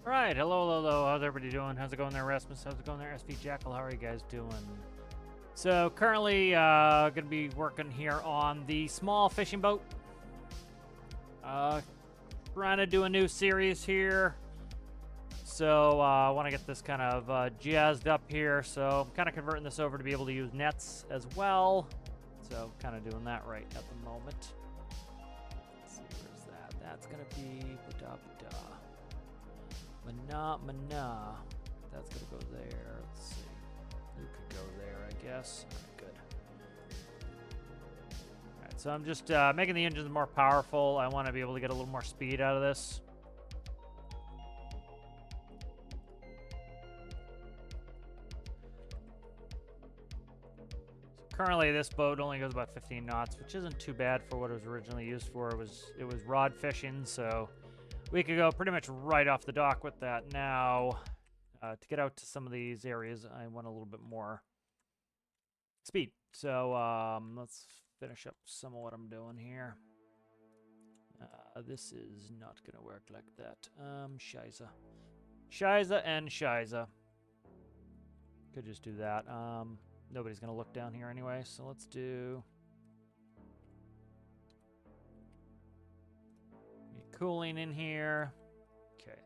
Right, hello. How's everybody doing? How's it going there, Rasmus? How's it going there, SV Jackal? How are you guys doing? So currently, gonna be working here on the small fishing boat. Trying to do a new series here. So I want to get this kind of jazzed up here. So I'm kind of converting this over to be able to use nets as well. So kind of doing that right at the moment. Let's see, where's that? That's gonna be Mana. That's gonna go there. Let's see. You could go there, I guess. All right, good. All right, so I'm just making the engines more powerful. I want to be able to get a little more speed out of this. So currently, this boat only goes about 15 knots, which isn't too bad for what it was originally used for. It was rod fishing, so we could go pretty much right off the dock with that. Now, to get out to some of these areas, I want a little bit more speed. So let's finish up some of what I'm doing here. This is not going to work like that. Shiza and Shiza. Could just do that. Nobody's going to look down here anyway, so let's do cooling in here. Okay.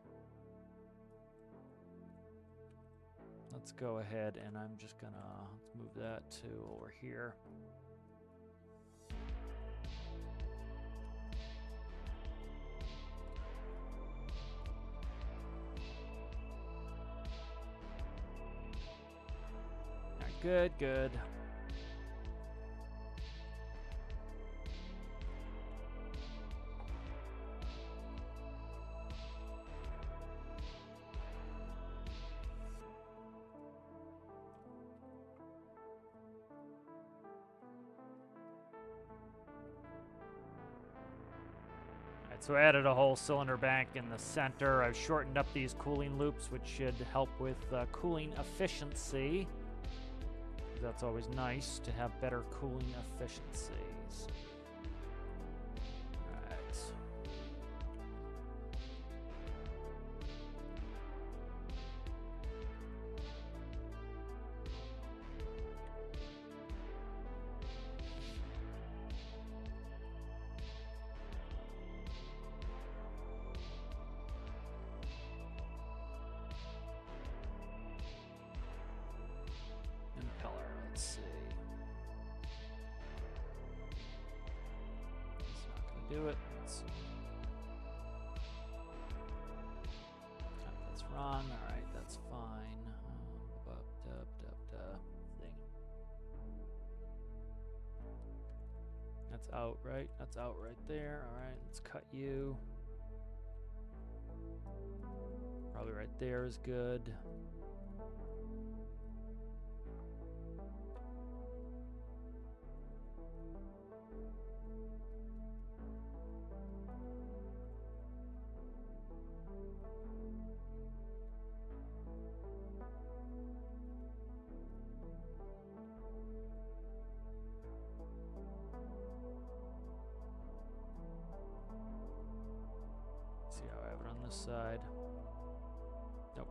Let's go ahead and I'm just gonna move that to over here. All right, good. So I added a whole cylinder bank in the center. I've shortened up these cooling loops, which should help with cooling efficiency. That's always nice to have better cooling efficiencies. All right. Let's see. It's not going to do it. Let's see. That's wrong. All right, that's fine. Thing. That's out, right? That's out right there. All right, let's cut you. Probably right there is good. See how I have it on this side. Nope.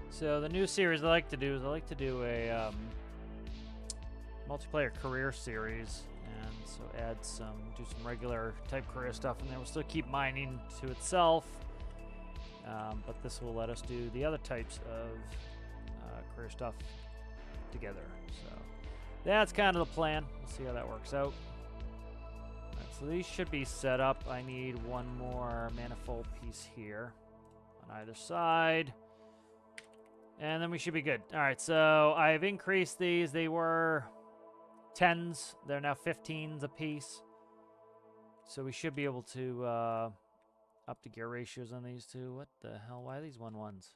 So the new series I like to do is a multiplayer career series, and so do some regular type career stuff, and then we'll still keep mining to itself. But this will let us do the other types of career stuff together. So that's kind of the plan. We'll see how that works out. All right, so these should be set up. I need one more manifold piece here on either side. And then we should be good. All right, so I've increased these. They were 10s. They're now 15s a piece. So we should be able to up the gear ratios on these two. What the hell? Why are these 1-1s?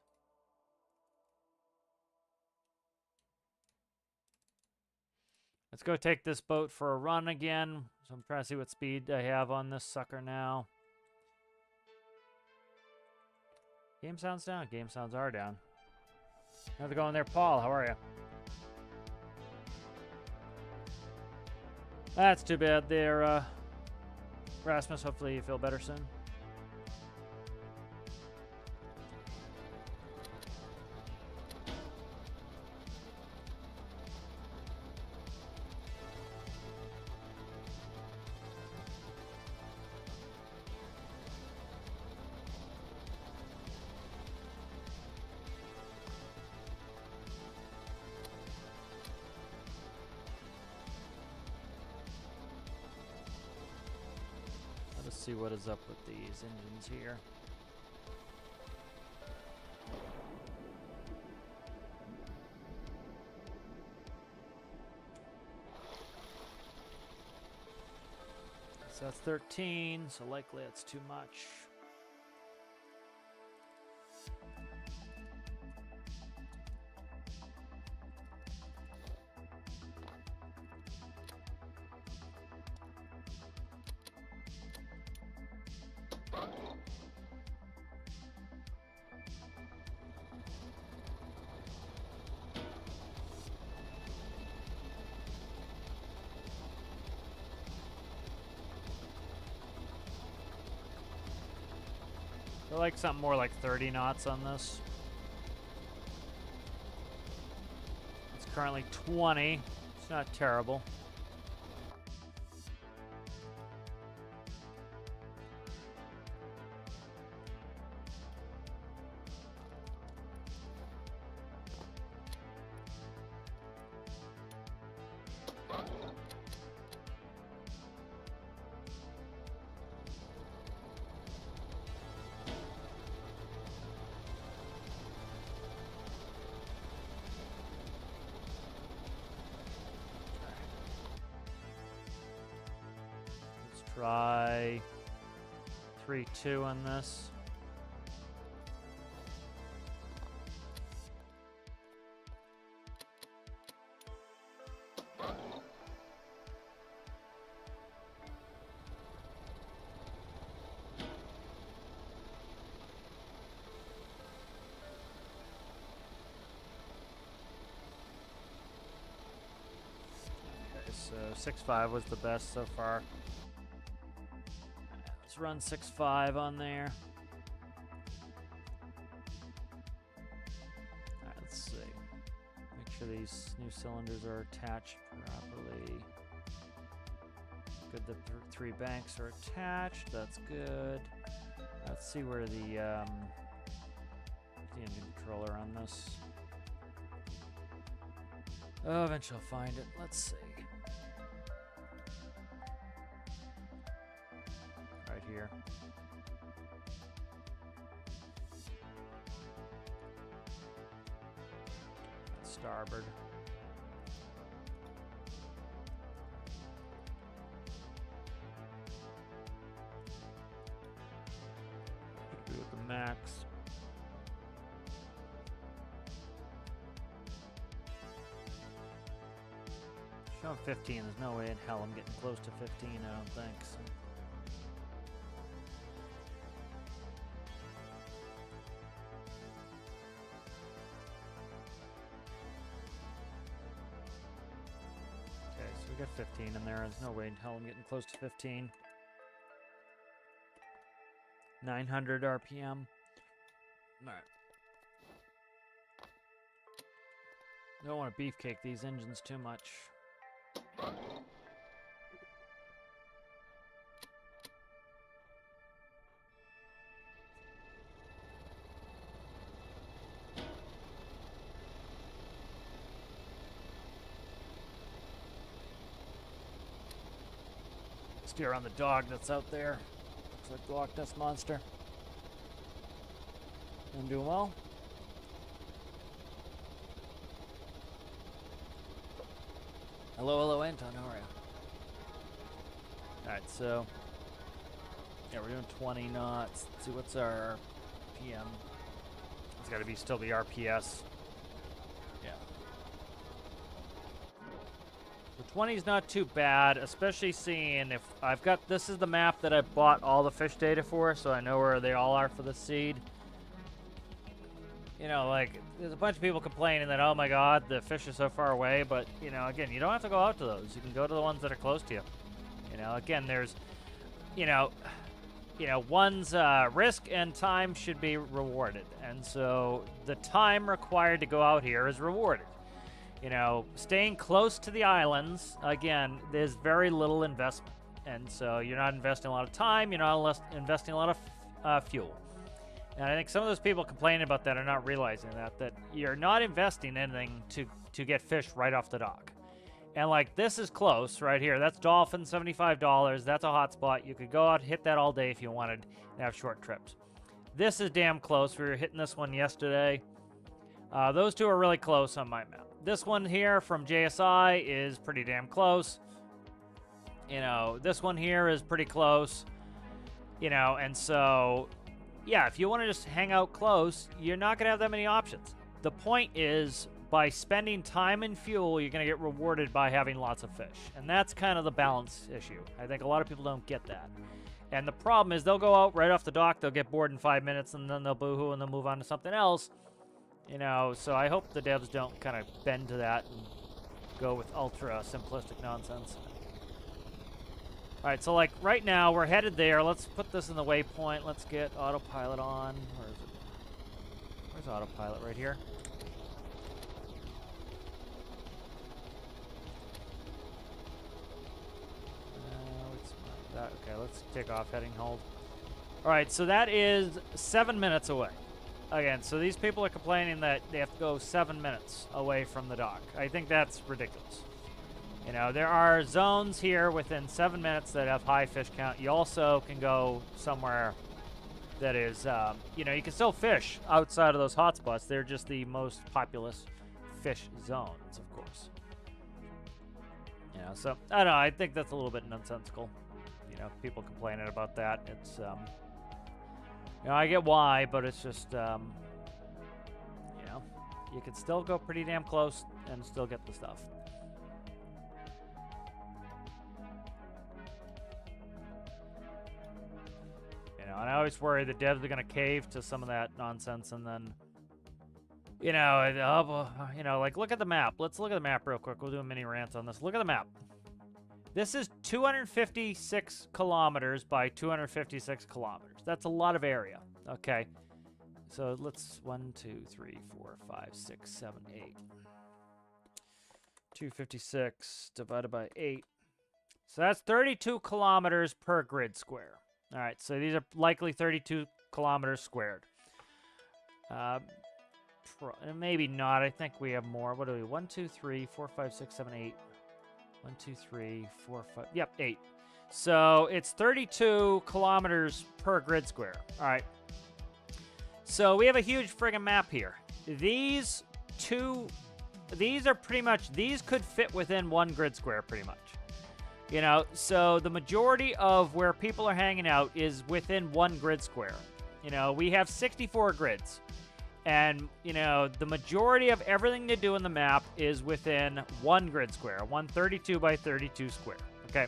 Let's go take this boat for a run again. So I'm trying to see what speed I have on this sucker now. Game sounds down. Game sounds are down. How's it going there, Paul? How are you? That's too bad there, Rasmus. Hopefully you feel better soon. Let's see what is up with these engines here. So that's 13, so likely that's too much. I like something more like 30 knots on this. It's currently 20. It's not terrible. Try 3-2 on this. Okay, so 6.5 was the best so far. Run 6.5 on there. Alright, let's see. Make sure these new cylinders are attached properly. Good, the three banks are attached. That's good. Let's see where the engine controller on this. Oh, eventually I'll find it. Let's see. Here. That's starboard. Do with the max. Showing 15. There's no way in hell I'm getting close to 15. I don't think so. We got 15 in there. There's no way in hell I'm getting close to 15. 900 RPM. Alright. Don't want to beefcake these engines too much. Steer on the dog that's out there. Looks like the Loch Ness Monster. I'm doing well. Hello, Anton. How are you? Alright, so Yeah, we're doing 20 knots. Let's see, what's our PM? It's got to be still the RPS. Yeah. The 20 is not too bad, especially seeing if I've got, this is the map that I bought all the fish data for, so I know where they all are for the seed. You know, like, there's a bunch of people complaining that, oh my god, the fish are so far away, but, you know, again, you don't have to go out to those. You can go to the ones that are close to you. You know, again, there's, you know, one's risk and time should be rewarded. And so the time required to go out here is rewarded. You know, staying close to the islands, again, there's very little investment. And so you're not investing a lot of time, you're not investing a lot of fuel. And I think some of those people complaining about that are not realizing that you're not investing anything to get fish right off the dock. And like, this is close right here. That's Dolphin, $75. That's a hot spot. You could go out and hit that all day if you wanted and have short trips. This is damn close. We were hitting this one yesterday. Those two are really close on my map. This one here from JSI is pretty damn close. You know, this one here is pretty close. You know, and so, yeah, if you want to just hang out close, you're not going to have that many options. The point is, by spending time and fuel, you're going to get rewarded by having lots of fish. And that's kind of the balance issue. I think a lot of people don't get that. And the problem is they'll go out right off the dock, they'll get bored in 5 minutes, and then they'll boohoo and they'll move on to something else. You know, so I hope the devs don't kind of bend to that and go with ultra simplistic nonsense. All right, so like right now we're headed there. Let's put this in the waypoint. Let's get autopilot on. Where is it? Where's autopilot? Right here. Okay, let's take off, heading hold. All right, so that is 7 minutes away. Again, so these people are complaining that they have to go 7 minutes away from the dock. I think that's ridiculous. You know, there are zones here within 7 minutes that have high fish count. You also can go somewhere that is, you know, you can still fish outside of those hotspots. They're just the most populous fish zones, of course. You know, so, I don't know, I think that's a little bit nonsensical. You know, people complaining about that. It's, you know, I get why, but it's just, you know, you can still go pretty damn close and still get the stuff. You know, and I always worry the devs are going to cave to some of that nonsense, and then, you know, you know, like, look at the map. Let's look at the map real quick. We'll do a mini rant on this. Look at the map. This is 256 kilometers by 256 kilometers. That's a lot of area. Okay. So let's 1, 2, 3, 4, 5, 6, 7, 8. 256 divided by 8. So that's 32 kilometers per grid square. All right. So these are likely 32 kilometers squared. Maybe not. I think we have more. What do we? 1, 2, 3, 4, 5, 6, 7, 8. 1, 2, 3, 4, 5. Yep, 8. So it's 32 kilometers per grid square. All right. So we have a huge friggin' map here. These are pretty much, these could fit within one grid square pretty much. You know, so the majority of where people are hanging out is within one grid square. You know, we have 64 grids. And, you know, the majority of everything to do in the map is within one grid square, 132 by 32 square, okay?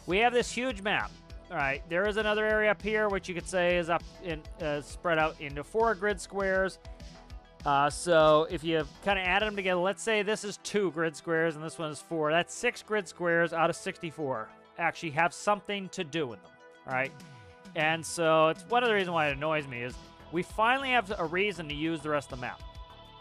We have this huge map, all right? There is another area up here, which you could say is up in, spread out into 4 grid squares. So if you kind of added them together, let's say this is 2 grid squares and this one is 4. That's 6 grid squares out of 64 actually have something to do with them, all right? And so it's one of the reasons why it annoys me is we finally have a reason to use the rest of the map.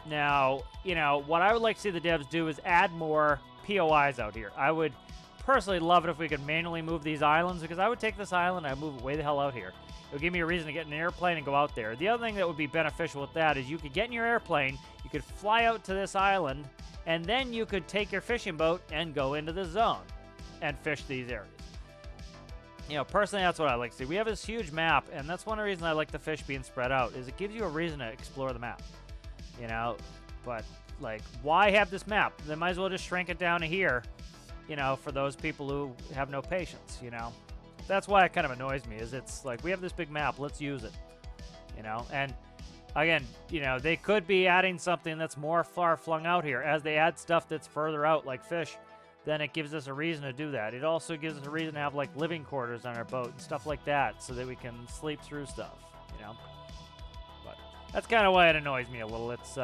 Now, you know, what I would like to see the devs do is add more POIs out here. I would personally love it if we could manually move these islands, because I would take this island and I'd move it way the hell out here. It would give me a reason to get in an airplane and go out there. The other thing that would be beneficial with that is you could get in your airplane, you could fly out to this island, and then you could take your fishing boat and go into the zone and fish these areas. You know, personally, that's what I like to see. We have this huge map, and that's one of the reasons I like the fish being spread out, is it gives you a reason to explore the map. You know, but, like, why have this map? They might as well just shrink it down to here, you know, for those people who have no patience, you know. that's why it kind of annoys me, is it's like, we have this big map, let's use it, you know? And again, you know, they could be adding something that's more far flung out here. As they add stuff that's further out, like fish, then it gives us a reason to do that. It also gives us a reason to have, like, living quarters on our boat and stuff like that, so that we can sleep through stuff, you know? But that's kind of why it annoys me a little. It's,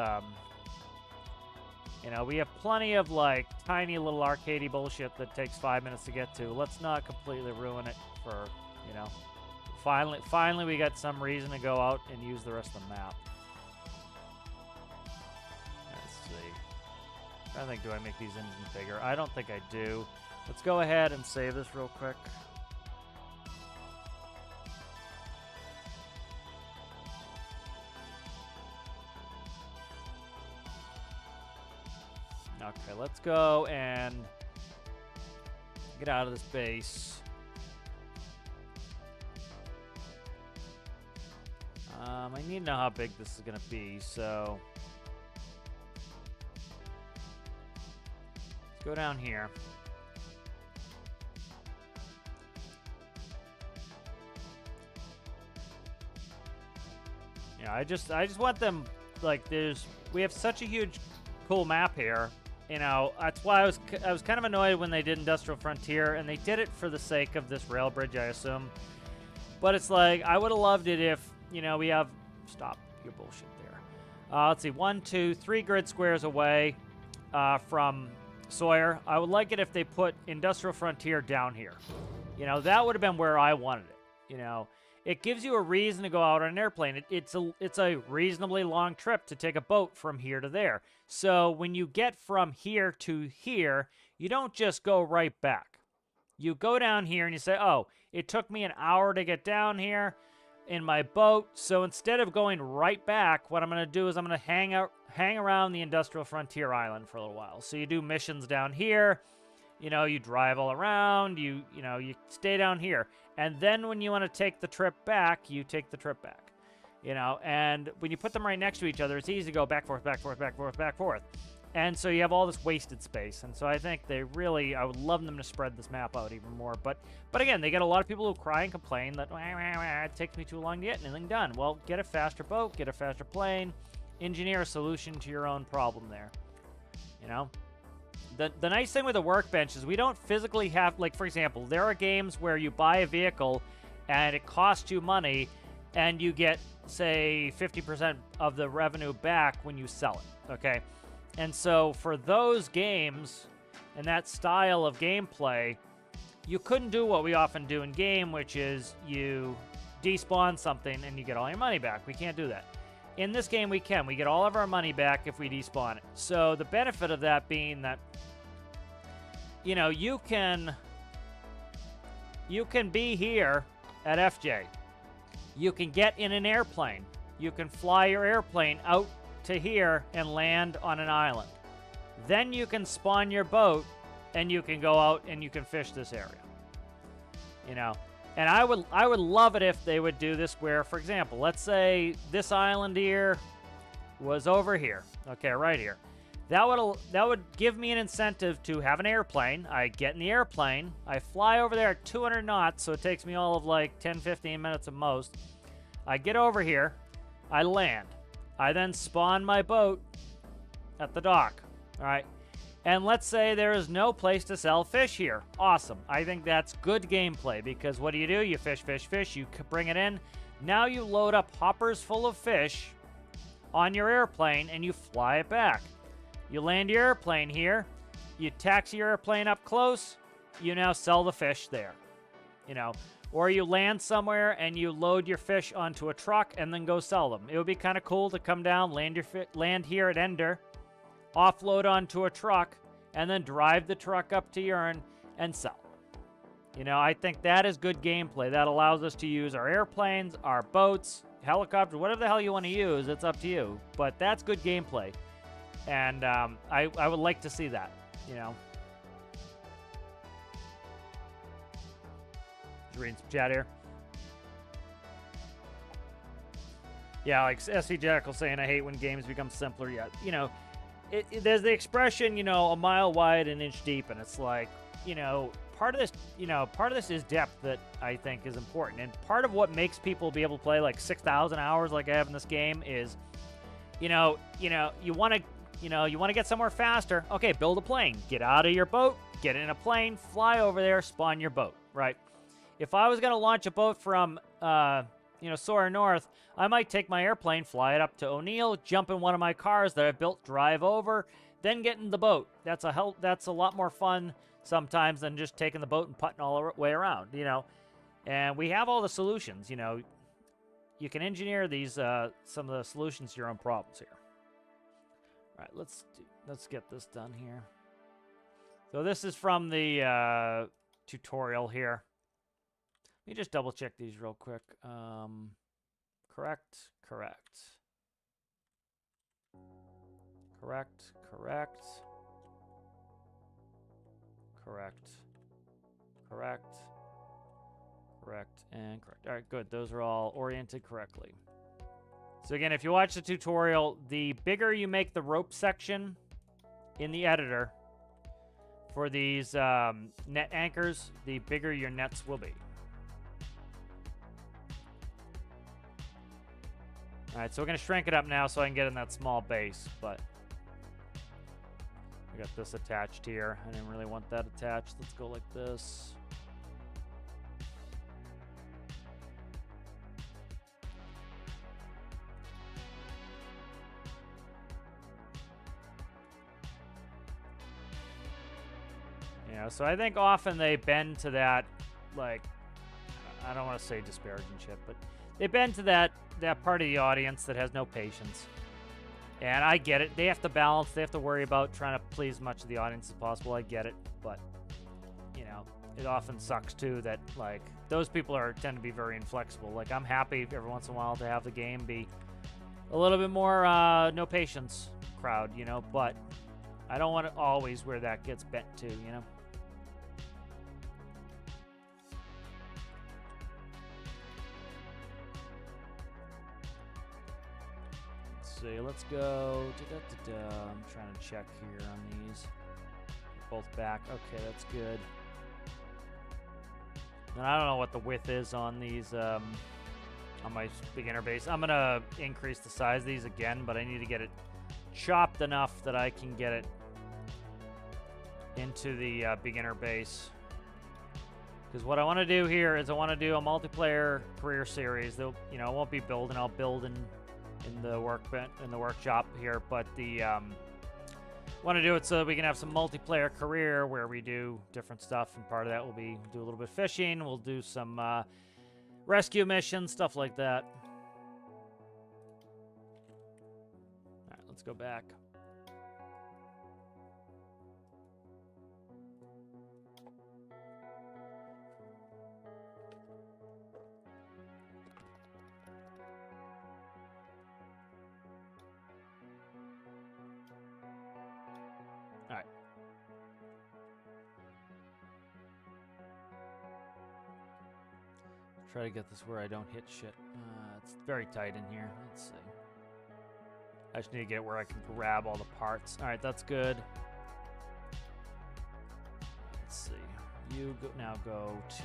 you know, we have plenty of, like, tiny little arcadey bullshit that takes 5 minutes to get to. Let's not completely ruin it for, you know, finally we got some reason to go out and use the rest of the map. Let's see. I think, do I make these engines bigger? I don't think I do. Let's go ahead and save this real quick. Okay, let's go and get out of this base. I need to know how big this is going to be, so let's go down here. Yeah, I just want them, like, we have such a huge cool map here. You know, that's why I was kind of annoyed when they did Industrial Frontier, and they did it for the sake of this rail bridge, I assume. But it's like, I would have loved it if, you know, we have... Stop your bullshit there. Let's see, 1, 2, 3 grid squares away from Sawyer. I would like it if they put Industrial Frontier down here. You know, that would have been where I wanted it. You know, it gives you a reason to go out on an airplane. It's a reasonably long trip to take a boat from here to there. So when you get from here to here, you don't just go right back. You go down here and you say, oh, it took me an hour to get down here in my boat, so instead of going right back, what I'm going to do is I'm going to hang around the Industrial Frontier Island for a little while. So you do missions down here, you know, you drive all around, you know, you stay down here. And then when you want to take the trip back, you take the trip back. You know, and when you put them right next to each other, it's easy to go back, forth, back, forth, back, forth, back, forth. And so you have all this wasted space. And so I think I would love them to spread this map out even more. But again, they get a lot of people who cry and complain that it takes me too long to get anything done. Well, get a faster boat, get a faster plane, engineer a solution to your own problem there. You know? The nice thing with the workbench is we don't physically have, like, for example, there are games where you buy a vehicle and it costs you money and you get, say, 50% of the revenue back when you sell it, okay? And so for those games and that style of gameplay, you couldn't do what we often do in game, which is you despawn something and you get all your money back. We can't do that. In this game, we can. We get all of our money back if we despawn it. So the benefit of that being that, you know, you can be here at FJ. You can get in an airplane. You can fly your airplane out to here and land on an island. Then you can spawn your boat and you can go out and you can fish this area. You know, and I would love it if they would do this where, for example, let's say this island here was over here. Okay, right here. That would give me an incentive to have an airplane. I get in the airplane. I fly over there at 200 knots, so it takes me all of like 10, 15 minutes at most. I get over here. I land. I then spawn my boat at the dock. All right. And let's say there is no place to sell fish here. Awesome. I think that's good gameplay because what do? You fish, fish, fish. You bring it in. Now you load up hoppers full of fish on your airplane and you fly it back. You land your airplane here. You taxi your airplane up close. You now sell the fish there. You know. Or you land somewhere and you load your fish onto a truck and then go sell them. It would be kind of cool to come down, land here at Ender, offload onto a truck, and then drive the truck up to Urine and sell. You know, I think that is good gameplay. That allows us to use our airplanes, our boats, helicopters, whatever the hell you want to use. It's up to you. But that's good gameplay. And I would like to see that, you know. Reading some chat here. Yeah, like SC Jackal saying, I hate when games become simpler. Yeah, you know, there's the expression, you know, a mile wide, an inch deep, and it's like, you know, part of this, part of this is depth that I think is important. And part of what makes people be able to play like 6,000 hours like I have in this game is, you want to get somewhere faster. Okay, build a plane. Get out of your boat, get in a plane, fly over there, spawn your boat, right? If I was going to launch a boat from, Sora North, I might take my airplane, fly it up to O'Neill, jump in one of my cars that I've built, drive over, then get in the boat. That's a lot more fun sometimes than just taking the boat and putting all the way around, And we have all the solutions, You can engineer these, some of the solutions to your own problems here. All right, let's get this done here. So this is from the tutorial here. Let me just double check these real quick. Correct. And correct. All right, good. Those are all oriented correctly. So again, if you watch the tutorial, the bigger you make the rope section in the editor for these net anchors, the bigger your nets will be. All right, so we're going to shrink it up now so I can get in that small base, but I got this attached here. I didn't really want that attached. Let's go like this. So I think often they bend to that, like, I don't want to say disparaging shit, but they bend to that part of the audience that has no patience. And I get it. They have to balance. They have to worry about trying to please as much of the audience as possible. I get it. But, it often sucks, too, that, like, those people tend to be very inflexible. Like, I'm happy every once in a while to have the game be a little bit more no patience crowd, but I don't want it always where that gets bent to, See, let's go. I'm trying to check here on these. Both back. Okay, that's good. And I don't know what the width is on these, on my beginner base. I'm going to increase the size of these again, but I need to get it chopped enough that I can get it into the beginner base. Because what I want to do here is I want to do a multiplayer career series. It won't be building. I'll build in the workshop here, but want to do it so that we can have some multiplayer career where we do different stuff, and part of that will be do a little bit of fishing. We'll do some rescue missions, stuff like that. All right, let's go back. Try to get this where I don't hit shit. It's very tight in here. Let's see. I just need to get where I can grab all the parts. All right, that's good. Let's see. You go to.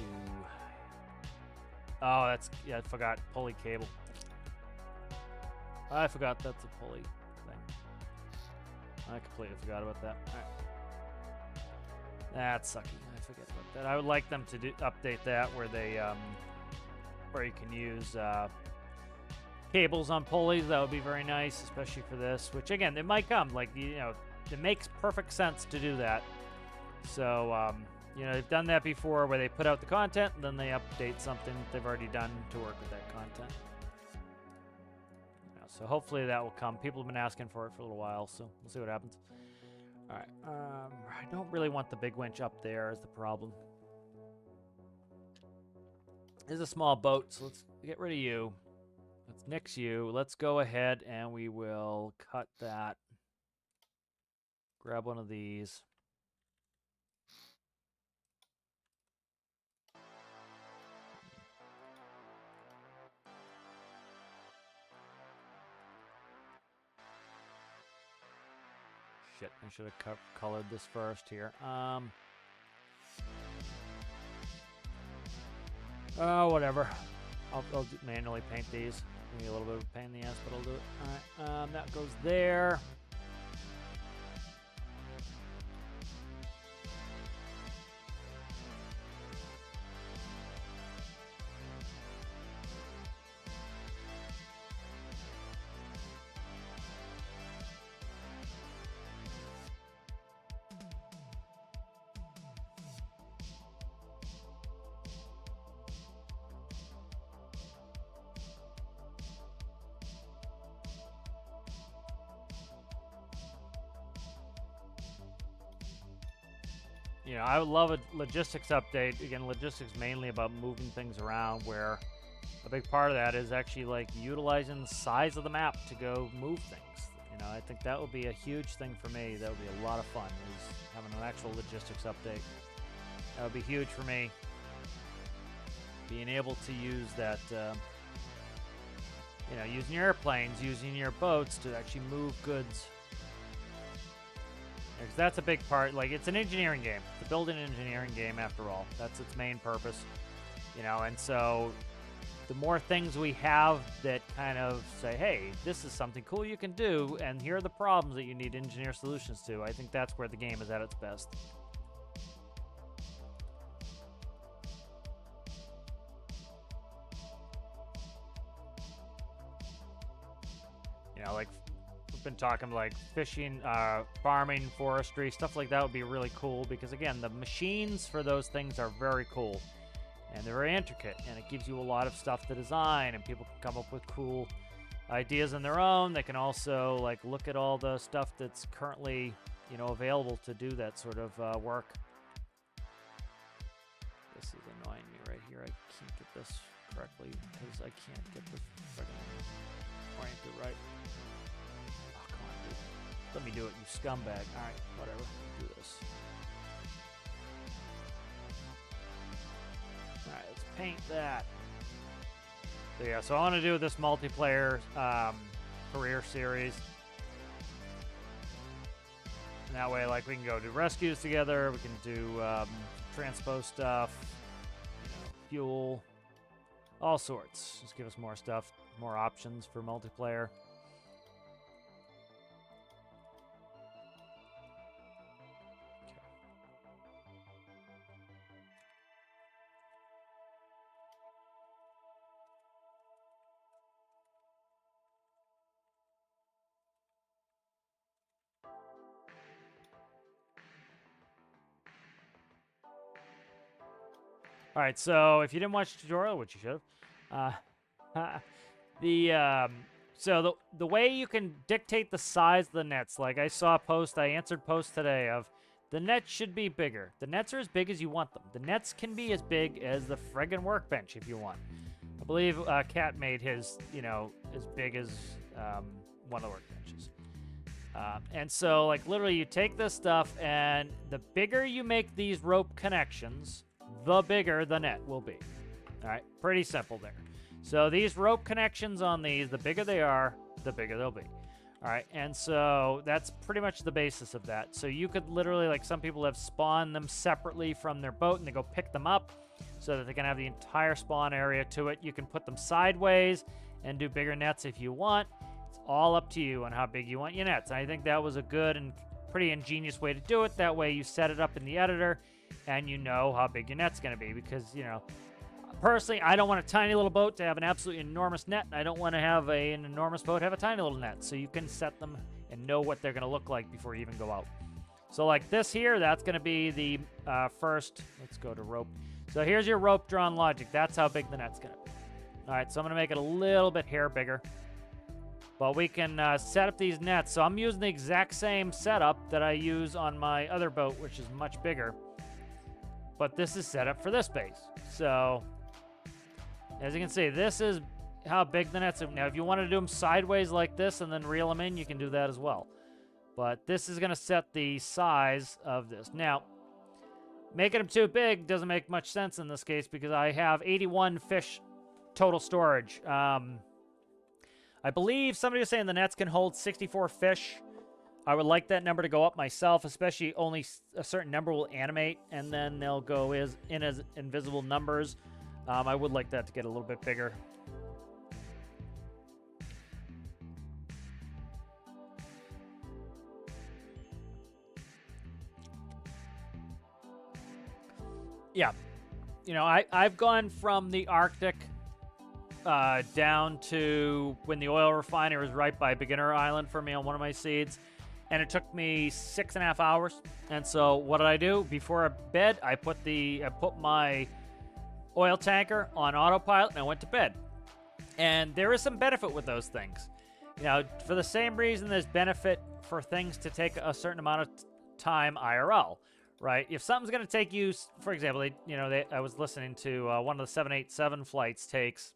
Oh, I forgot pulley cable. I forgot that's a pulley thing. I completely forgot about that. All right. That's sucky. I forget about that. I would like them to update that where they where you can use cables on pulleys. That would be very nice, especially for this, which again, it might come. Like, it makes perfect sense to do that. So, they've done that before where they put out the content and then they update something they've already done to work with that content. So hopefully that will come. People have been asking for it for a little while, so we'll see what happens. All right. I don't really want the big winch up there is the problem. This is a small boat, so let's get rid of you. Let's nix you. Let's go ahead and we will cut that. Grab one of these. Shit, I should have colored this first here. Whatever. I'll manually paint these. Maybe a little bit of a pain in the ass, but I'll do it. All right, that goes there. You know, I would love a logistics update. Again, logistics mainly about moving things around, where a big part of that is actually like utilizing the size of the map to go move things. You know, I think that would be a huge thing for me. That would be a lot of fun, is having an actual logistics update. That would be huge for me. Being able to use that, you know, using your airplanes, using your boats to actually move goods. Because that's a big part. Like, it's an engineering game. It's a building engineering game, after all. That's its main purpose. You know, and so the more things we have that kind of say, hey, this is something cool you can do, and here are the problems that you need to engineer solutions to, I think that's where the game is at its best. You know, like, been talking like fishing, farming, forestry, stuff like that would be really cool, because again, the machines for those things are very cool and they're very intricate, and it gives you a lot of stuff to design, and people can come up with cool ideas on their own. They can also like look at all the stuff that's currently, you know, available to do that sort of work. This is annoying me right here. I can't get this correctly because I can't get this friggin' oriented right. Let me do it, you scumbag. Alright, whatever. Do this. Alright, let's paint that. So yeah, so I want to do this multiplayer career series. And that way, like, we can go do rescues together, we can do transpo stuff, you know, fuel, all sorts. Just give us more stuff, more options for multiplayer. All right, so if you didn't watch the tutorial, which you should have, so the way you can dictate the size of the nets, like I saw a post, I answered post today of the nets should be bigger. The nets are as big as you want them. The nets can be as big as the friggin' workbench if you want. I believe Cat made his, you know, as big as one of the workbenches. And so, like, literally, you take this stuff, and the bigger you make these rope connections, the bigger the net will be. All right, pretty simple there. So these rope connections on these, the bigger they are, the bigger they'll be. All right, and so that's pretty much the basis of that. So you could literally, like, some people have spawned them separately from their boat, and they go pick them up so that they can have the entire spawn area to it. You can put them sideways and do bigger nets if you want. It's all up to you on how big you want your nets. And I think that was a good and pretty ingenious way to do it. That way you set it up in the editor, and you know how big your net's going to be, because, you know, personally, I don't want a tiny little boat to have an absolutely enormous net. I don't want to have an enormous boat have a tiny little net. So you can set them and know what they're going to look like before you even go out. So like this here, that's going to be the first. Let's go to rope. So here's your rope drawn logic. That's how big the net's going to be. All right, so I'm going to make it a little bit hair bigger. But we can set up these nets. So I'm using the exact same setup that I use on my other boat, which is much bigger. But this is set up for this base. So, as you can see, this is how big the nets are. Now, if you want to do them sideways like this and then reel them in, you can do that as well. But this is going to set the size of this. Now, making them too big doesn't make much sense in this case, because I have 81 fish total storage. I believe somebody was saying the nets can hold 64 fish. I would like that number to go up myself, especially only a certain number will animate, and then they'll go in as invisible numbers. I would like that to get a little bit bigger. Yeah, you know, I've gone from the Arctic down to when the oil refiner was right by Beginner Island for me on one of my seeds, and it took me 6.5 hours. And so what did I do before bed? I put my oil tanker on autopilot and I went to bed. And there is some benefit with those things. You know, for the same reason there's benefit for things to take a certain amount of time IRL. Right, if something's going to take you, for example, I was listening to one of the 787 flights takes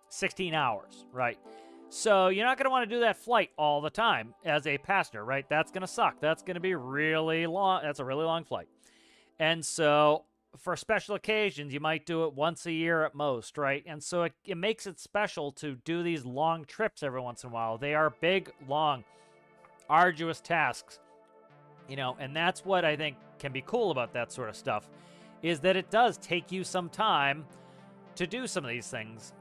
16 hours, right? So you're not going to want to do that flight all the time as a passenger, right? That's going to suck. That's going to be really long. That's a really long flight. And so for special occasions, you might do it once a year at most, right? And so it makes it special to do these long trips every once in a while. They are big, long, arduous tasks. You know, and that's what I think can be cool about that sort of stuff, is that it does take you some time to do some of these things.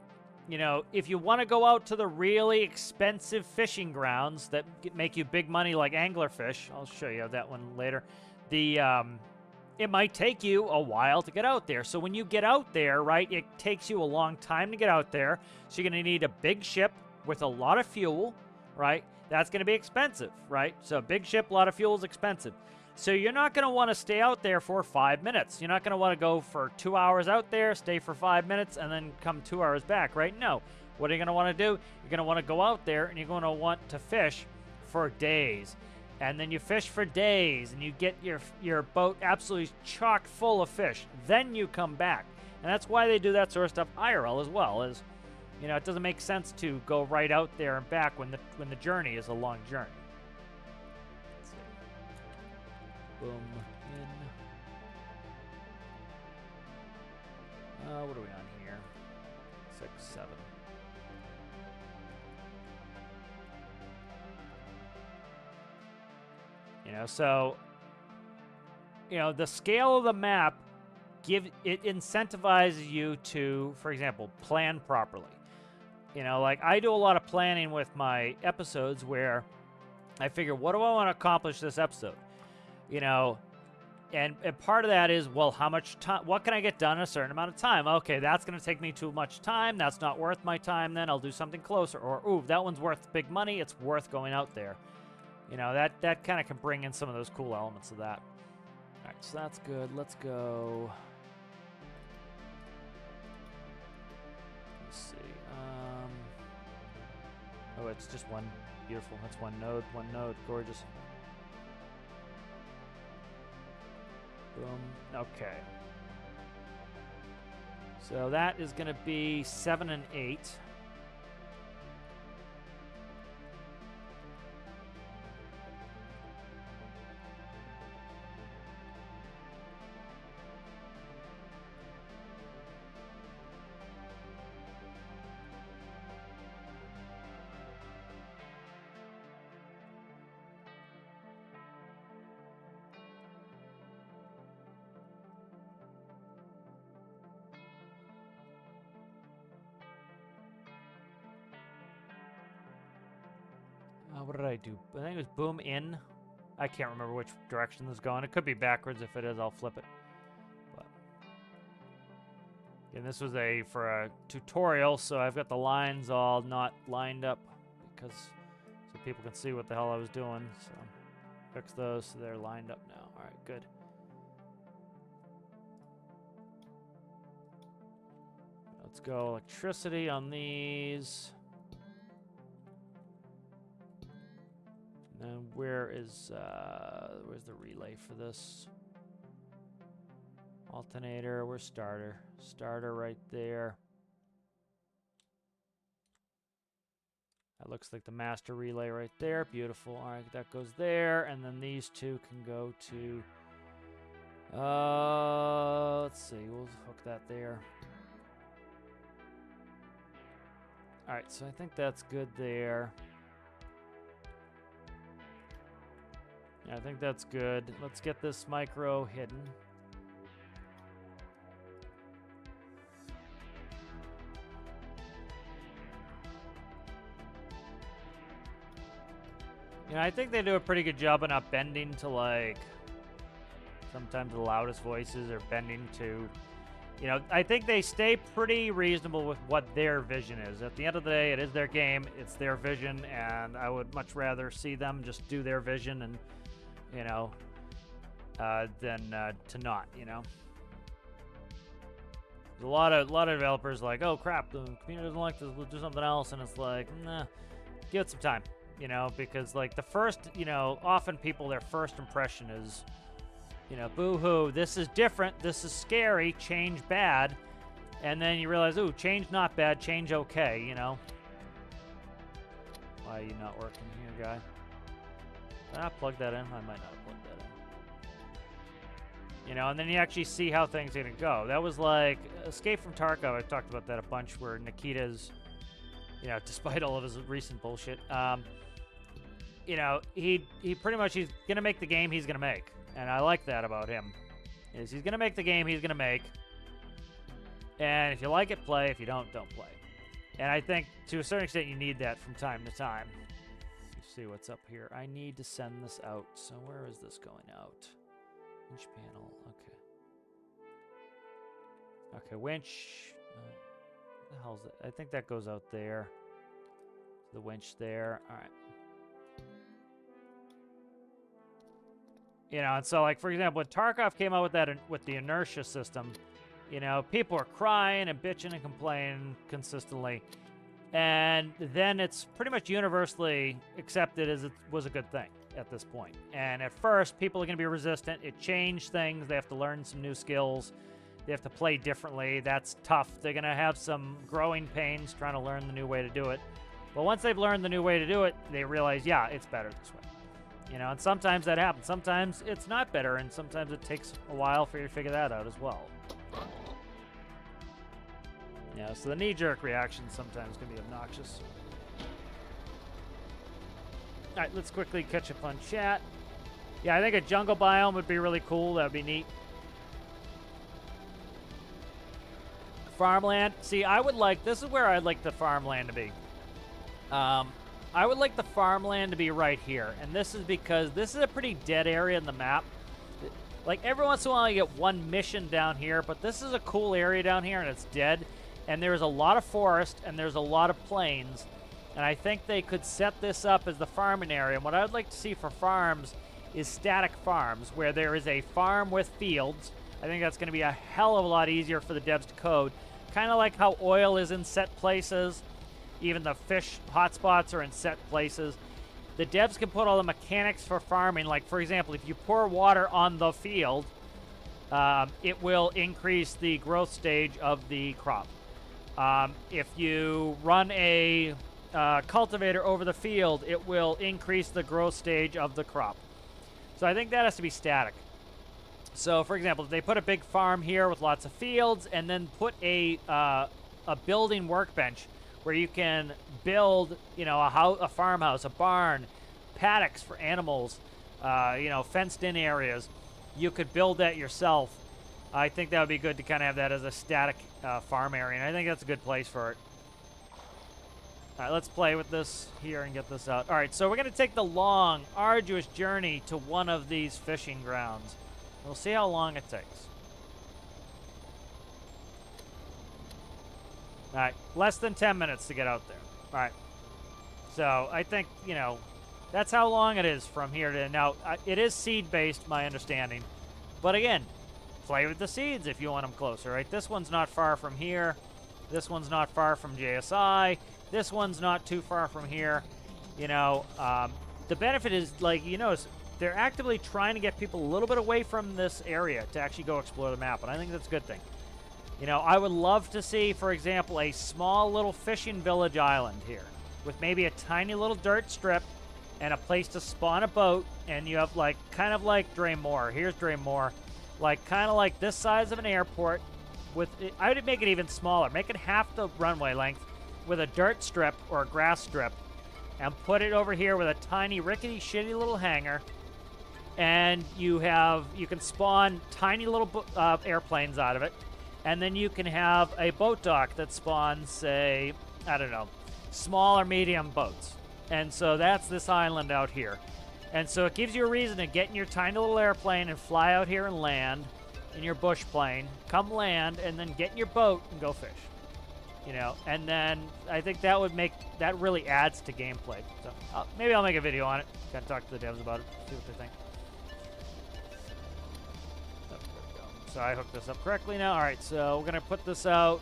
You know, if you want to go out to the really expensive fishing grounds that make you big money like anglerfish, I'll show you that one later, it might take you a while to get out there. So when you get out there, right, it takes you a long time to get out there. So you're going to need a big ship with a lot of fuel, right? That's going to be expensive, right? So a big ship, a lot of fuel is expensive. So you're not going to want to stay out there for 5 minutes. You're not going to want to go for 2 hours out there, stay for 5 minutes, and then come 2 hours back, right? No. What are you going to want to do? You're going to want to go out there, and you're going to want to fish for days. And then you fish for days, and you get your boat absolutely chock full of fish. Then you come back. And that's why they do that sort of stuff IRL as well, is, you know, it doesn't make sense to go right out there and back when the journey is a long journey. Let's see. Boom in. What are we on here? 6, 7. You know, so, you know, the scale of the map incentivizes you to, for example, plan properly. You know, like I do a lot of planning with my episodes where I figure, what do I want to accomplish this episode? You know, and part of that is, well, how much time, what can I get done in a certain amount of time? Okay, that's going to take me too much time. That's not worth my time. Then I'll do something closer. Or, ooh, that one's worth big money. It's worth going out there. You know, that kind of can bring in some of those cool elements of that. All right, so that's good. Let's go. Let's see. Oh, it's just one. Beautiful. That's one node. One node. Gorgeous. Boom. Okay. So that is going to be 7 and 8. What did I do? I think it was boom in. I can't remember which direction this is going. It could be backwards. If it is, I'll flip it. But and this was for a tutorial, so I've got the lines all not lined up because so people can see what the hell I was doing. So fix those so they're lined up now. All right, good. Let's go electricity on these. And where's the relay for this? Alternator, where's starter? Starter right there. That looks like the master relay right there. Beautiful. All right, that goes there. And then these two can go to... let's see. We'll hook that there. All right, so I think that's good there. Yeah, I think that's good. Let's get this micro hidden. You know, I think they do a pretty good job of not bending to, like, sometimes the loudest voices are bending to, you know, I think they stay pretty reasonable with what their vision is. At the end of the day, it is their game, it's their vision, and I would much rather see them just do their vision and, you know, than to not, you know. There's a lot of developers like, oh crap, the community doesn't like this, we'll do something else, and it's like, nah, give it some time, you know, because like the first, you know, often people, their first impression is, you know, boo-hoo, this is different, this is scary, change bad, and then you realize, ooh, change not bad, change okay, you know. Why are you not working here, guy? Did I plug that in? I might not have plugged that in. You know, and then you actually see how things are going to go. That was like Escape from Tarkov. I talked about that a bunch, where Nikita's, you know, despite all of his recent bullshit, you know, he pretty much, he's going to make the game he's going to make. And I like that about him. Is he's going to make the game he's going to make. And if you like it, play. If you don't play. And I think to a certain extent you need that from time to time. Let's see what's up here. I need to send this out. So where is this going out? Winch panel. Okay. Okay, winch. What the hell is it? I think that goes out there. The winch there. All right. You know, and so, like, for example, when Tarkov came out with that, with the inertia system, you know, people were crying and bitching and complaining consistently. And then it's pretty much universally accepted as it was a good thing at this point. And at first, people are going to be resistant. It changed things. They have to learn some new skills. They have to play differently. That's tough. They're going to have some growing pains trying to learn the new way to do it. But once they've learned the new way to do it, they realize, yeah, it's better this way. You know, and sometimes that happens. Sometimes it's not better, and sometimes it takes a while for you to figure that out as well. Yeah, so the knee-jerk reaction sometimes can be obnoxious. All right, let's quickly catch up on chat. Yeah, I think a jungle biome would be really cool. That would be neat. Farmland. See, I would like... This is where I'd like the farmland to be. I would like the farmland to be right here, and this is because this is a pretty dead area in the map. Like, every once in a while you get one mission down here, but this is a cool area down here, and it's dead, and there's a lot of forest, and there's a lot of plains, and I think they could set this up as the farming area. And what I would like to see for farms is static farms, where there is a farm with fields. I think that's going to be a hell of a lot easier for the devs to code. Kind of like how oil is in set places. Even the fish hotspots are in set places. The devs can put all the mechanics for farming. Like, for example, if you pour water on the field, it will increase the growth stage of the crop. If you run a cultivator over the field, it will increase the growth stage of the crop. So I think that has to be static. So, for example, if they put a big farm here with lots of fields, and then put a building workbench where you can build, you know, a farmhouse, a barn, paddocks for animals, you know, fenced-in areas. You could build that yourself. I think that would be good to kind of have that as a static farm area, and I think that's a good place for it. All right, let's play with this here and get this out. All right, so we're going to take the long, arduous journey to one of these fishing grounds. We'll see how long it takes. All right, less than 10 minutes to get out there. All right, so I think, you know, that's how long it is from here to now. It is seed-based, my understanding. But again, play with the seeds if you want them closer, right? This one's not far from here. This one's not far from JSI. This one's not too far from here. You know, the benefit is, like, you notice, they're actively trying to get people a little bit away from this area to actually go explore the map, and I think that's a good thing. You know, I would love to see, for example, a small little fishing village island here with maybe a tiny little dirt strip and a place to spawn a boat, and you have, like, kind of like Draymore. Here's Draymore. Like, kind of like this size of an airport with, I would make it even smaller. Make it half the runway length with a dirt strip or a grass strip, and put it over here with a tiny, rickety, shitty little hangar. And you can spawn tiny little airplanes out of it. And then you can have a boat dock that spawns, say, I don't know, small or medium boats. And so that's this island out here. And so it gives you a reason to get in your tiny little airplane and fly out here and land in your bush plane. Come land, and then get in your boat and go fish. You know, and then I think that would make, that really adds to gameplay. So maybe I'll make a video on it. Kind of talk to the devs about it, see what they think. So I hooked this up correctly now. All right, so we're gonna put this out.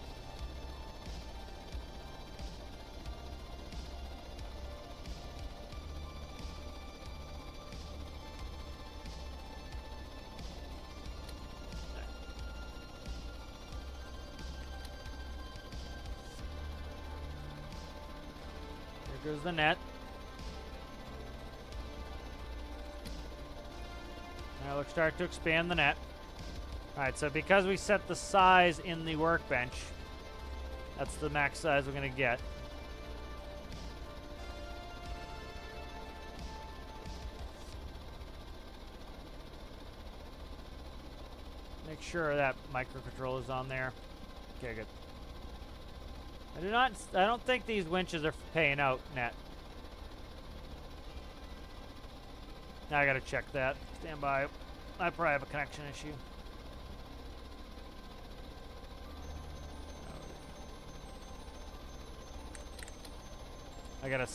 Here goes the net. Now let's start to expand the net. Alright, so because we set the size in the workbench, that's the max size we're going to get. Make sure that microcontroller is on there. Okay, good. I don't think these winches are paying out net. Now I got to check that. Stand by. I probably have a connection issue. I gotta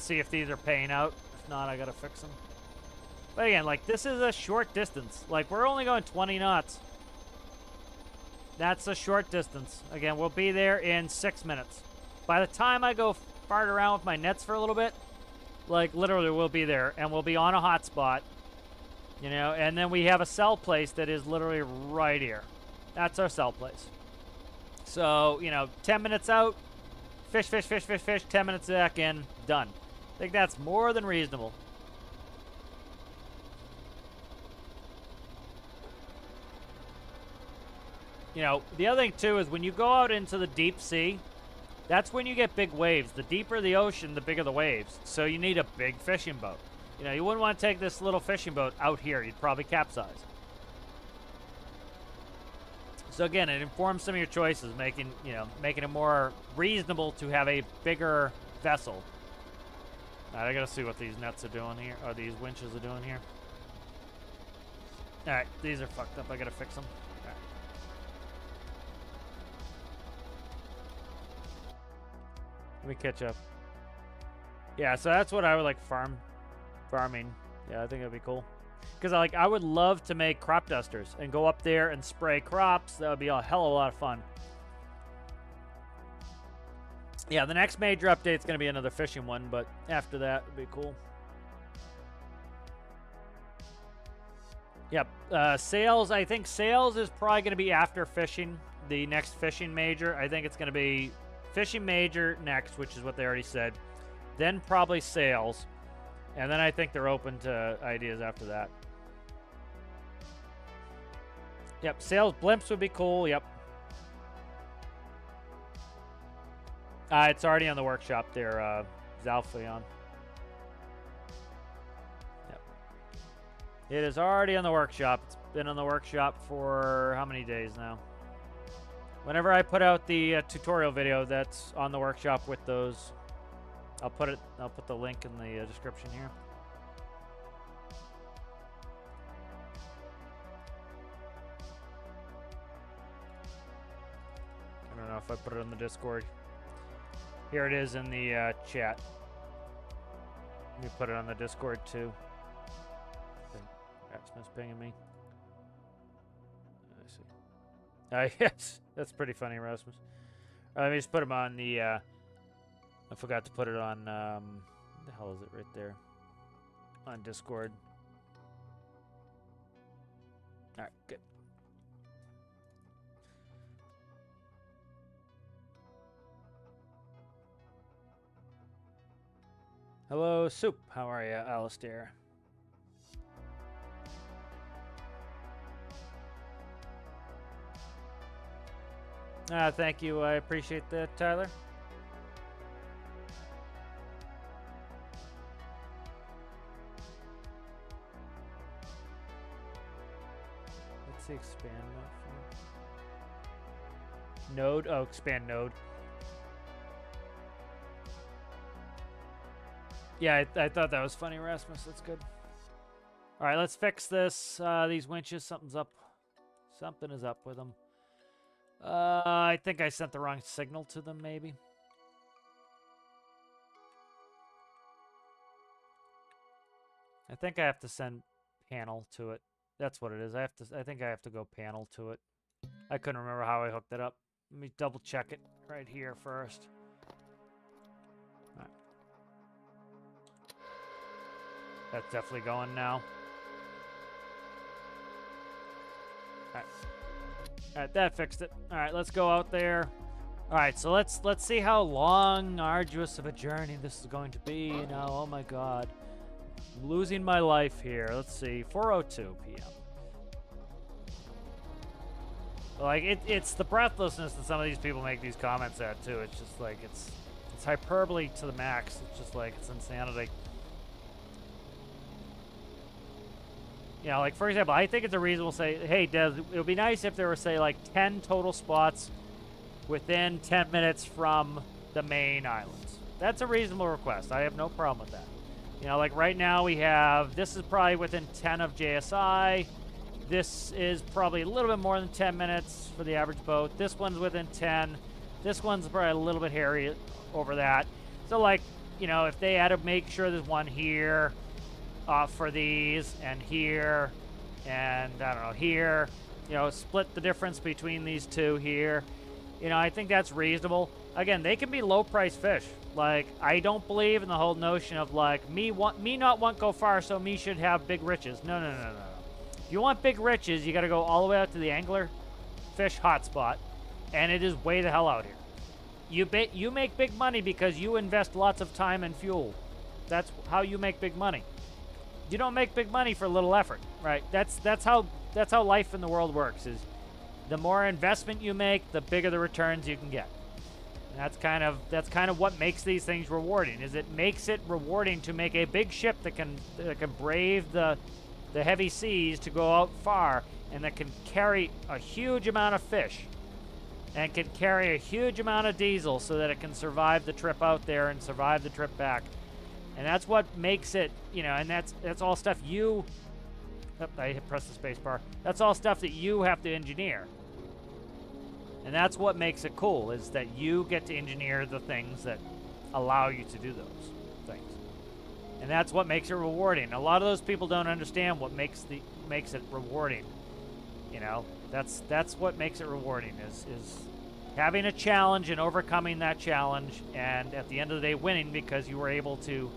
see if these are paying out. If not, I gotta fix them. But again, like, this is a short distance. Like, we're only going 20 knots. That's a short distance. Again, we'll be there in 6 minutes. By the time I go fart around with my nets for a little bit, like, literally we'll be there, and we'll be on a hotspot, you know, and then we have a cell place that is literally right here. That's our cell place. So, you know, 10 minutes out, fish, fish, fish, fish, fish, 10 minutes back in, done. I think that's more than reasonable. You know, the other thing, too, is when you go out into the deep sea, that's when you get big waves. The deeper the ocean, the bigger the waves. So you need a big fishing boat. You know, you wouldn't want to take this little fishing boat out here. You'd probably capsize. So again, it informs some of your choices, making it more reasonable to have a bigger vessel. All right, I gotta see what these nets are doing here, or these winches are doing here. All right, these are fucked up. I gotta fix them. All right. Let me catch up. Yeah, so that's what I would like farming. Yeah, I think that'd be cool. Because I would love to make crop dusters and go up there and spray crops. That would be a hell of a lot of fun. Yeah, the next major update is going to be another fishing one, but after that would be cool. Yep, sales. I think sales is probably going to be after fishing. The next fishing major. I think it's going to be fishing major next, which is what they already said. Then probably sales. And then I think they're open to ideas after that. Yep, sales blimps would be cool. Yep. It's already on the workshop there, Zalphion. Yep. It is already on the workshop. It's been on the workshop for how many days now? Whenever I put out the tutorial video that's on the workshop with those, I'll put the link in the description here. I don't know if I put it on the Discord. Here it is in the chat. Let me put it on the Discord too. Rasmus pinging me. I see. Yes, that's pretty funny, Rasmus. Let me just put him on the. I forgot to put it on. What the hell is it right there? On Discord. All right, good. Hello, Soup. How are you, Alistair? Thank you. I appreciate that, Tyler. What's the expand mode for? Node? Oh, expand node. Yeah, I thought that was funny, Rasmus. That's good. All right, let's fix this. These winches, something's up. Something is up with them. I think I sent the wrong signal to them, maybe. I think I have to send panel to it. That's what it is. I think I have to go panel to it. I couldn't remember how I hooked it up. Let me double check it right here first. All right. That's definitely going now. All right, that fixed it. All right, let's go out there. All right, so let's see how long, arduous of a journey this is going to be. You know, oh my God, I'm losing my life here. Let's see, 4:02 p.m. Like it's the breathlessness that some of these people make these comments at too. It's just like it's hyperbole to the max. It's just like it's insanity. You know, like, for example, I think it's a reasonable say, hey, Des, it would be nice if there were, say, like, 10 total spots within 10 minutes from the main islands. That's a reasonable request. I have no problem with that. You know, like, right now we have, this is probably within 10 of JSI. This is probably a little bit more than 10 minutes for the average boat. This one's within 10. This one's probably a little bit hairy over that. So, like, you know, if they had to make sure there's one here, for these, and here, and I don't know, here, you know, split the difference between these two here. You know, I think that's reasonable. Again, they can be low-price fish. Like, I don't believe in the whole notion of, like, me not want go far, so me should have big riches. No. If you want big riches, you got to go all the way out to the angler fish hotspot, and it is way the hell out here. You make big money because you invest lots of time and fuel. That's how you make big money. You don't make big money for little effort, right? That's how life in the world works. Is the more investment you make, the bigger the returns you can get. And that's kind of what makes these things rewarding. Is it makes it rewarding to make a big ship that can brave the heavy seas to go out far, and that can carry a huge amount of fish, and can carry a huge amount of diesel so that it can survive the trip out there and survive the trip back. And that's what makes it, you know, and that's all stuff you, I pressed the space bar. That's all stuff that you have to engineer. And that's what makes it cool, is that you get to engineer the things that allow you to do those things. And that's what makes it rewarding. A lot of those people don't understand what makes it rewarding. You know, that's what makes it rewarding, is having a challenge and overcoming that challenge, and at the end of the day winning because you were able to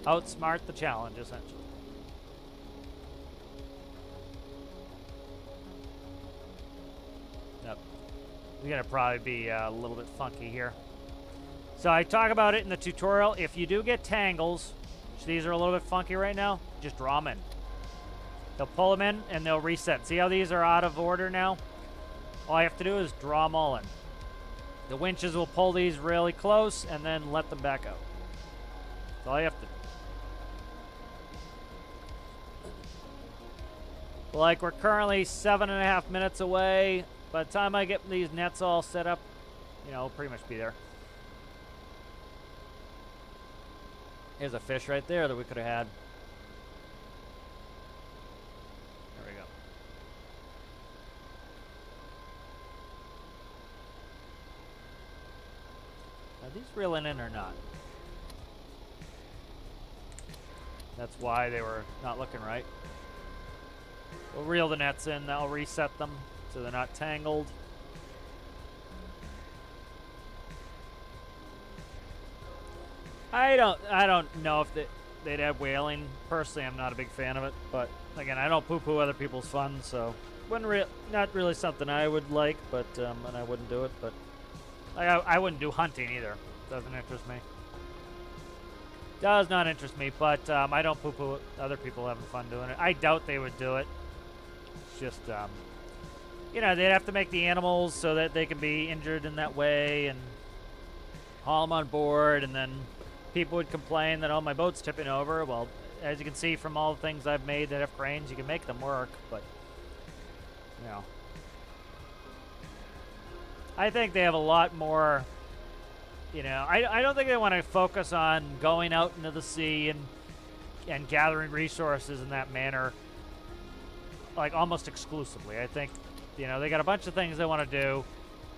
outsmart the challenge, essentially. Yep. We're going to probably be a little bit funky here. So I talk about it in the tutorial. If you do get tangles, which these are a little bit funky right now, just draw them in. They'll pull them in and they'll reset. See how these are out of order now? All I have to do is draw them all in. The winches will pull these really close and then let them back out. That's all you have to do. Like, we're currently 7.5 minutes away. By the time I get these nets all set up, you know, we'll pretty much be there. Here's a fish right there that we could have had. There we go. Are these reeling in or not? That's why they were not looking right. We'll reel the nets in, that'll reset them so they're not tangled. I don't know if they'd have whaling. Personally, I'm not a big fan of it, but again, I don't poo-poo other people's fun, so not really something I would like, but and I wouldn't do it. But I wouldn't do hunting either. Doesn't interest me. Does not interest me, but I don't poo-poo other people having fun doing it. I doubt they would do it. It's just, you know, they'd have to make the animals so that they can be injured in that way and haul them on board, and then people would complain that, oh, my boat's tipping over. Well, as you can see from all the things I've made that have cranes, you can make them work, but, you know. I think they have a lot more You know, I don't think they want to focus on going out into the sea and gathering resources in that manner, like almost exclusively. I think, you know, they got a bunch of things they want to do.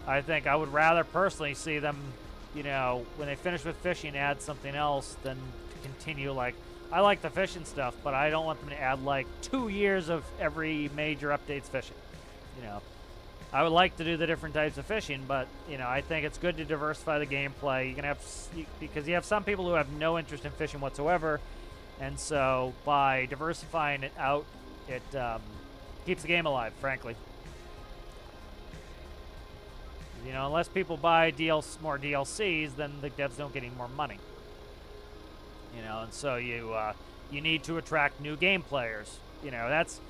I think I would rather personally see them, you know, when they finish with fishing, add something else than to continue. Like, I like the fishing stuff, but I don't want them to add like 2 years of every major updates fishing. You know, I would like to do the different types of fishing, but you know, I think it's good to diversify the gameplay. You can have because you have some people who have no interest in fishing whatsoever, and so by diversifying it out, it keeps the game alive, frankly. You know, unless people buy more DLCs, then the devs don't get any more money. You know, and so you need to attract new game players. You know, that's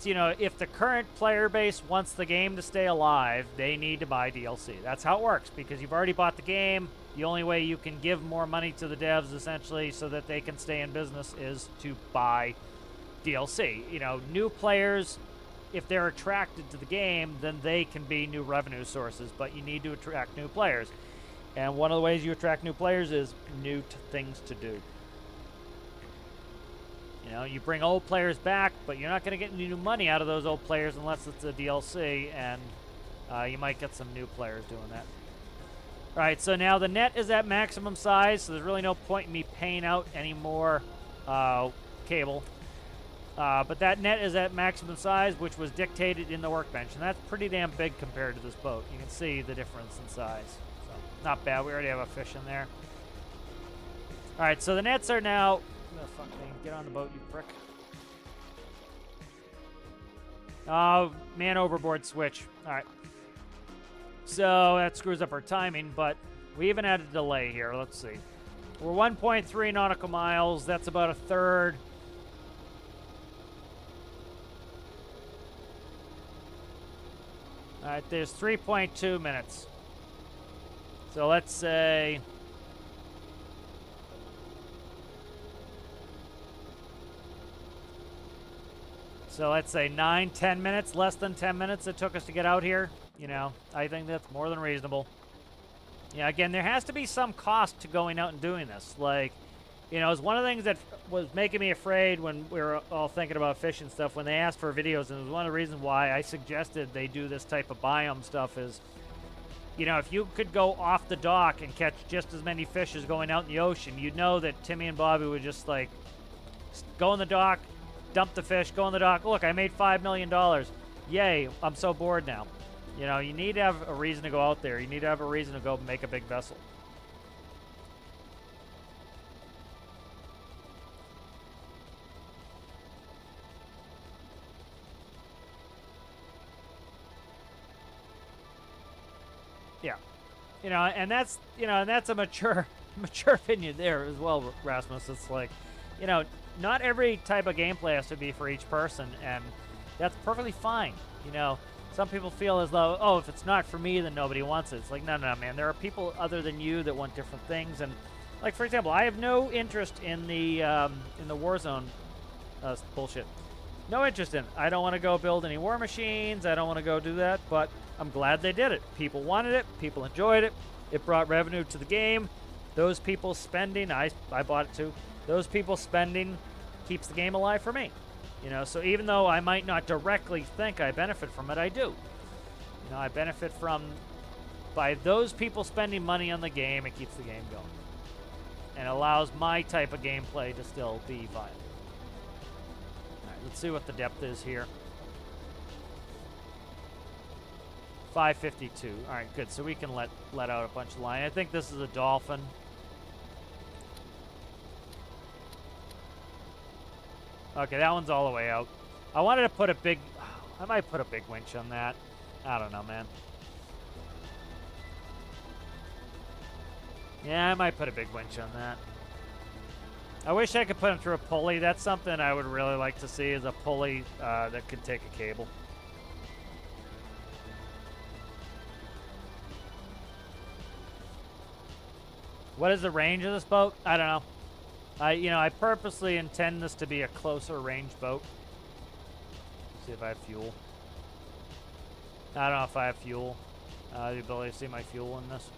you know, if the current player base wants the game to stay alive, they need to buy DLC. That's how it works, because you've already bought the game. The only way you can give more money to the devs, essentially, so that they can stay in business, is to buy DLC. You know, new players, if they're attracted to the game, then they can be new revenue sources, but you need to attract new players. And one of the ways you attract new players is new things to do. You know, you bring old players back, but you're not going to get any new money out of those old players unless it's a DLC, and you might get some new players doing that. All right, so now the net is at maximum size, so there's really no point in me paying out any more cable. But that net is at maximum size, which was dictated in the workbench, and that's pretty damn big compared to this boat. You can see the difference in size. So, not bad. We already have a fish in there. All right, so the nets are now... Oh, fuck me. Get on the boat, you prick. Oh, man overboard switch. All right. So that screws up our timing, but we even had a delay here. Let's see. We're 1.3 nautical miles. That's about a third. All right, there's 3.2 minutes. So let's say... So let's say 9-10 minutes, less than 10 minutes it took us to get out here. You know, I think that's more than reasonable. Yeah, again, there has to be some cost to going out and doing this. Like, you know, it's one of the things that was making me afraid when we were all thinking about fishing stuff, when they asked for videos, and it was one of the reasons why I suggested they do this type of biome stuff is, you know, if you could go off the dock and catch just as many fish as going out in the ocean, you'd know that Timmy and Bobby would just, like, go in the dock, dump the fish, go in the dock. Look, I made $5 million. Yay, I'm so bored now. You know, you need to have a reason to go out there. You need to have a reason to go make a big vessel. Yeah. You know, and that's, you know, and that's a mature opinion there as well, Rasmus. It's like, you know, not every type of gameplay has to be for each person, and that's perfectly fine. You know, some people feel as though, oh, if it's not for me, then nobody wants it. It's like, no, man. There are people other than you that want different things, and like, for example, I have no interest in the Warzone bullshit. No interest in it. I don't want to go build any war machines. I don't want to go do that, but I'm glad they did it. People wanted it. People enjoyed it. It brought revenue to the game. Those people spending, I bought it too. Those people spending keeps the game alive for me. You know, so even though I might not directly think I benefit from it, I do. You know, I benefit from, by those people spending money on the game, it keeps the game going. And allows my type of gameplay to still be viable. Alright, let's see what the depth is here. 552. Alright, good. So we can let out a bunch of line. I think this is a dolphin. Okay, that one's all the way out. I wanted to put a big... I might put a big winch on that. I don't know, man. Yeah, I might put a big winch on that. I wish I could put him through a pulley. That's something I would really like to see, is a pulley that could take a cable. What is the range of this boat? I don't know. I purposely intend this to be a closer range boat. See if I have fuel. I don't know if I have fuel. The ability to see my fuel in this.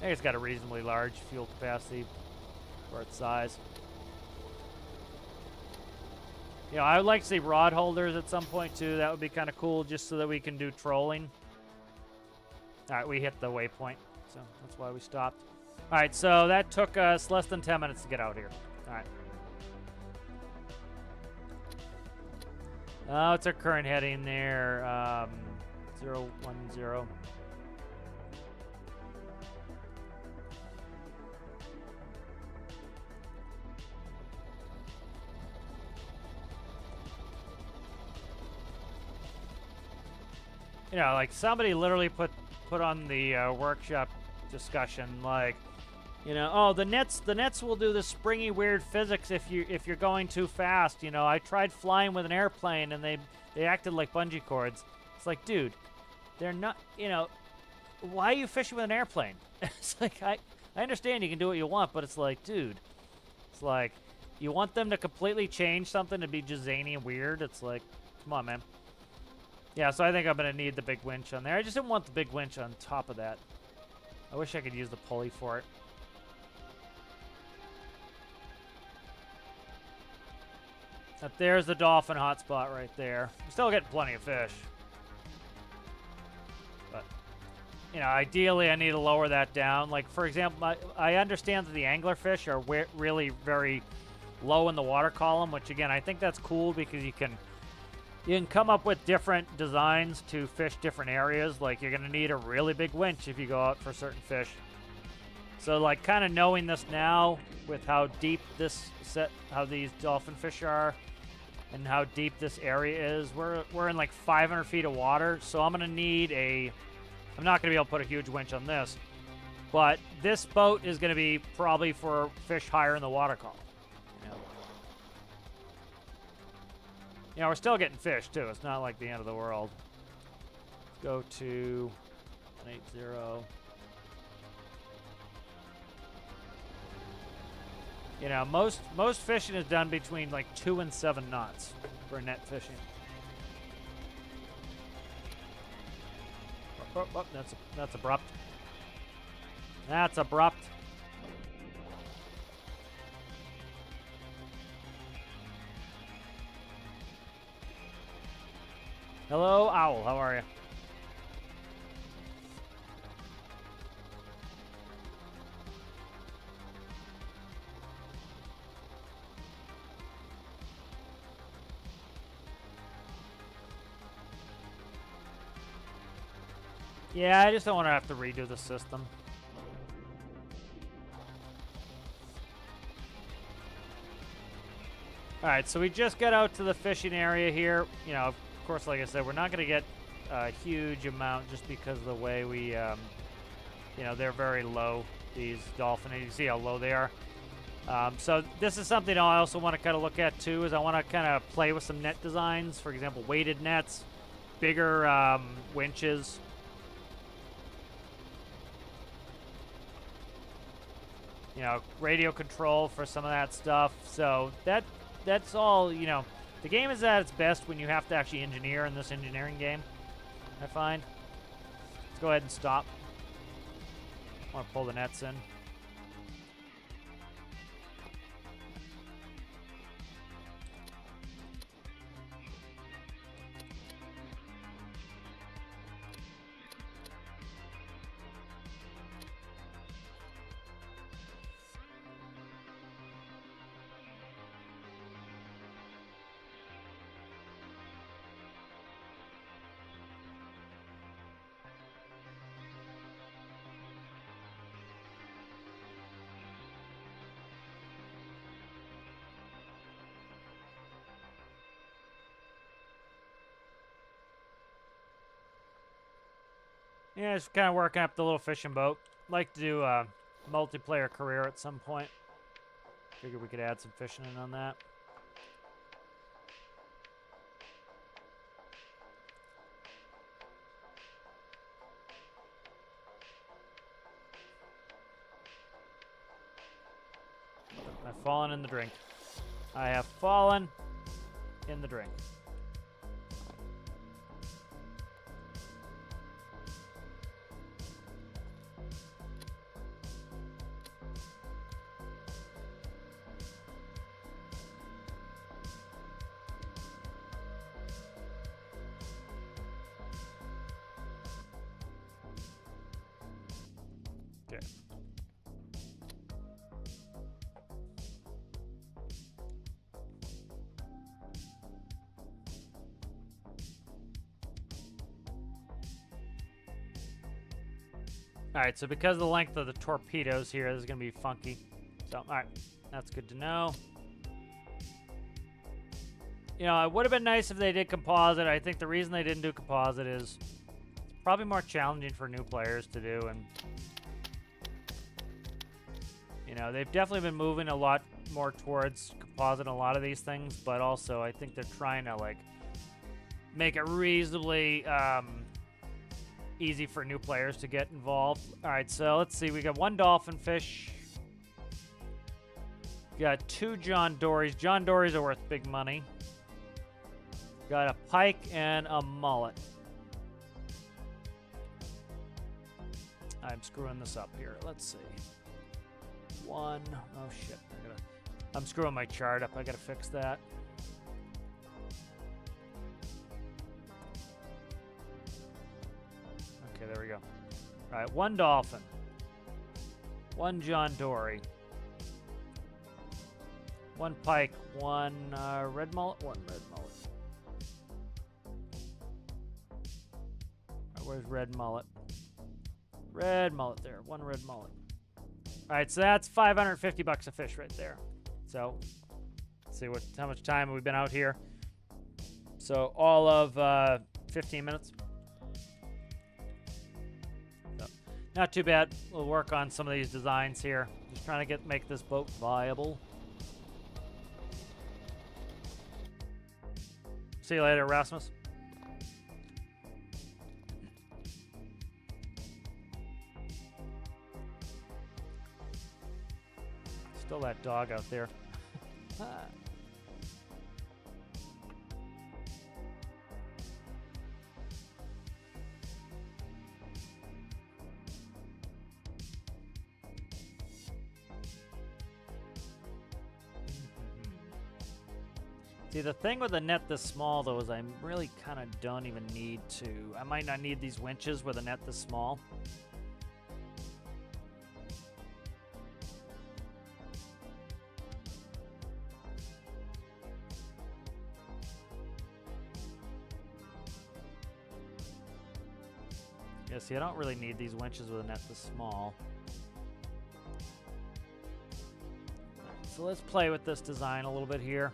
think it's got a reasonably large fuel capacity for its size. You know, I would like to see rod holders at some point too. That would be kind of cool, just so that we can do trolling. All right, we hit the waypoint, so that's why we stopped. All right, so that took us less than 10 minutes to get out here. All right. What's our current heading there? 010. You know, like somebody literally put on the workshop discussion, like, you know, oh, the nets will do this springy weird physics if you're going too fast. You know, I tried flying with an airplane and they acted like bungee cords. It's like, dude, they're not. You know, why are you fishing with an airplane? It's like I understand you can do what you want, but it's like, dude, it's like you want them to completely change something to be just zany and weird. It's like, come on, man. Yeah, so I think I'm going to need the big winch on there. I just didn't want the big winch on top of that. I wish I could use the pulley for it. But there's the dolphin hotspot right there. I'm still getting plenty of fish. But, you know, ideally I need to lower that down. Like, for example, I understand that the anglerfish are really very low in the water column, which, again, I think that's cool because you can come up with different designs to fish different areas. Like, you're going to need a really big winch if you go out for certain fish. So, like, kind of knowing this now with how deep how these dolphin fish are and how deep this area is, we're in like 500 feet of water. So I'm going to need I'm not going to be able to put a huge winch on this, but this boat is going to be probably for fish higher in the water column. You know, we're still getting fish, too. It's not like the end of the world. Let's go to 180. You know, most fishing is done between, like, 2 and 7 knots for net fishing. Oh, that's abrupt. That's abrupt. Hello, Owl. How are you? Yeah, I just don't want to have to redo the system. All right, so we just got out to the fishing area here. You know, of course, like I said, we're not going to get a huge amount just because of the way we, you know, they're very low, these dolphin. You see how low they are. So this is something I also want to kind of look at, too, is I want to kind of play with some net designs. For example, weighted nets, bigger winches. You know, radio control for some of that stuff. So that's all, you know. The game is at its best when you have to actually engineer in this engineering game, I find. Let's go ahead and stop. I want to pull the nets in. Yeah, just kind of working up the little fishing boat. Like to do a multiplayer career at some point. Figured we could add some fishing in on that. I've fallen in the drink. I have fallen in the drink. Alright, so because of the length of the torpedoes here, this is going to be funky. So, alright, that's good to know. You know, it would have been nice if they did composite. I think the reason they didn't do composite is it's probably more challenging for new players to do. And, you know, they've definitely been moving a lot more towards composite in a lot of these things. But also, I think they're trying to, like, make it reasonably easy for new players to get involved. All right, so let's see. We got 1 dolphin fish. Got 2 John Dories. John Dories are worth big money. Got a pike and a mullet. I'm screwing this up here. Let's see. 1. Oh shit. I'm screwing my chart up. I gotta fix that. Okay, there we go. All right, 1 dolphin. 1 John Dory. 1 pike. 1 red mullet. 1 red mullet. Where's red mullet? Red mullet there. 1 red mullet. All right, so that's $550 a fish right there. So, let's see how much time we've been out here. So all of 15 minutes. So, not too bad. We'll work on some of these designs here. Just trying to make this boat viable. See you later, Rasmus. Still that dog out there. See, the thing with a net this small, though, is I really kind of don't even need to. I might not need these winches with a net this small. Yeah, see, I don't really need these winches with a net this small. Right, so let's play with this design a little bit here.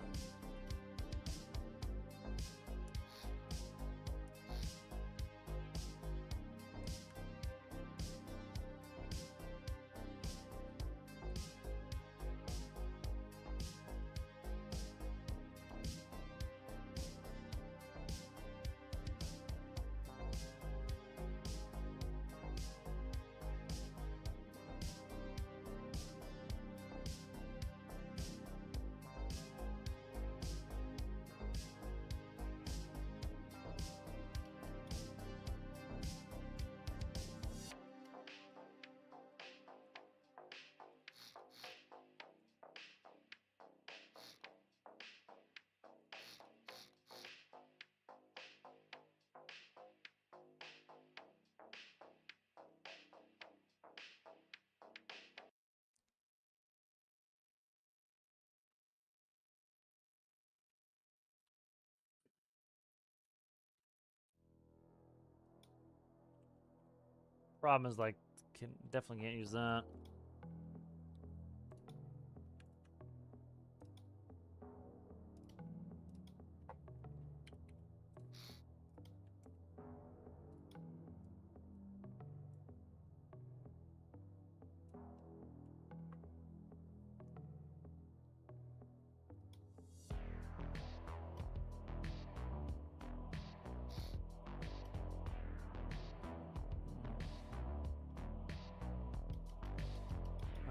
Problem is, like, definitely can't use that.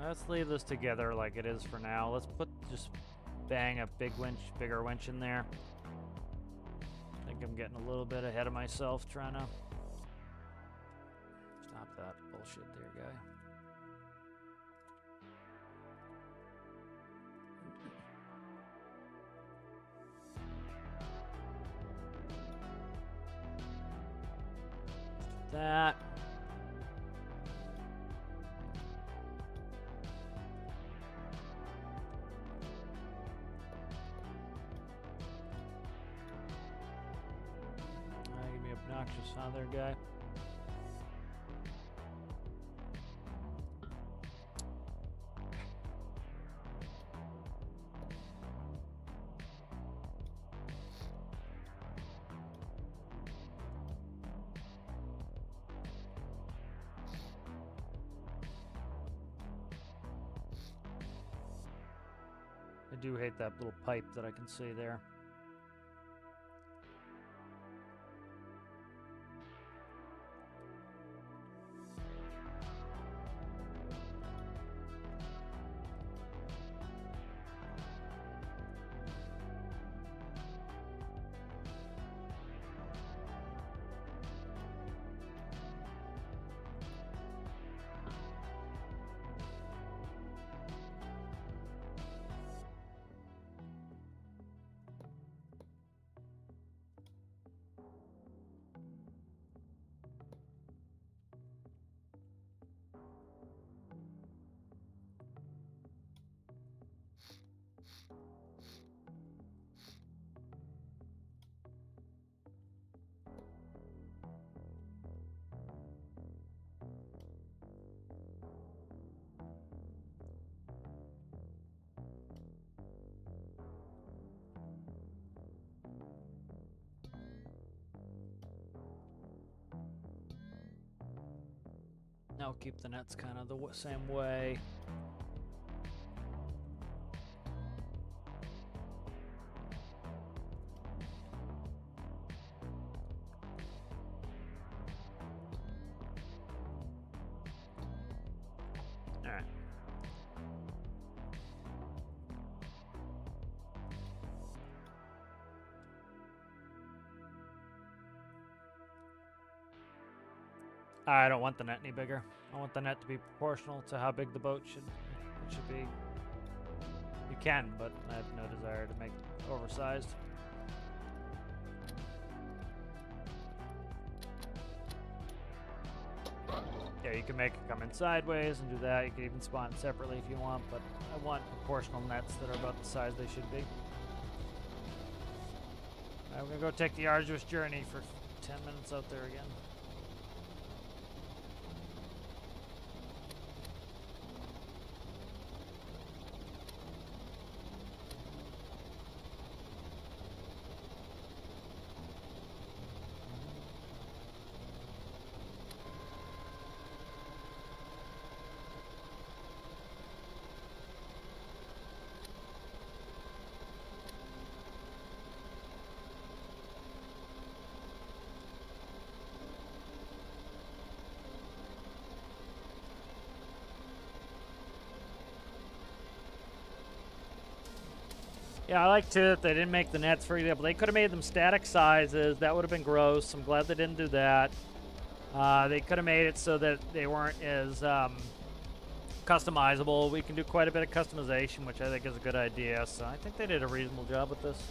Let's leave this together like it is for now. Let's just bang a bigger winch in there. I think I'm getting a little bit ahead of myself trying to stop that bullshit there, guy. That. Give me obnoxious other guy. I do hate that little pipe that I can see there. Now keep the nets kind of the same way. All right. I don't want the net any bigger. I want the net to be proportional to how big the boat should be. You can, but I have no desire to make it oversized. Yeah, you can make it come in sideways and do that. You can even spawn separately if you want, but I want proportional nets that are about the size they should be. Alright, we're gonna go take the arduous journey for 10 minutes out there again. Yeah, I like too that they didn't make the nets, for example. They could have made them static sizes. That would have been gross. I'm glad they didn't do that. They could have made it so that they weren't as customizable. We can do quite a bit of customization, which I think is a good idea. So I think they did a reasonable job with this.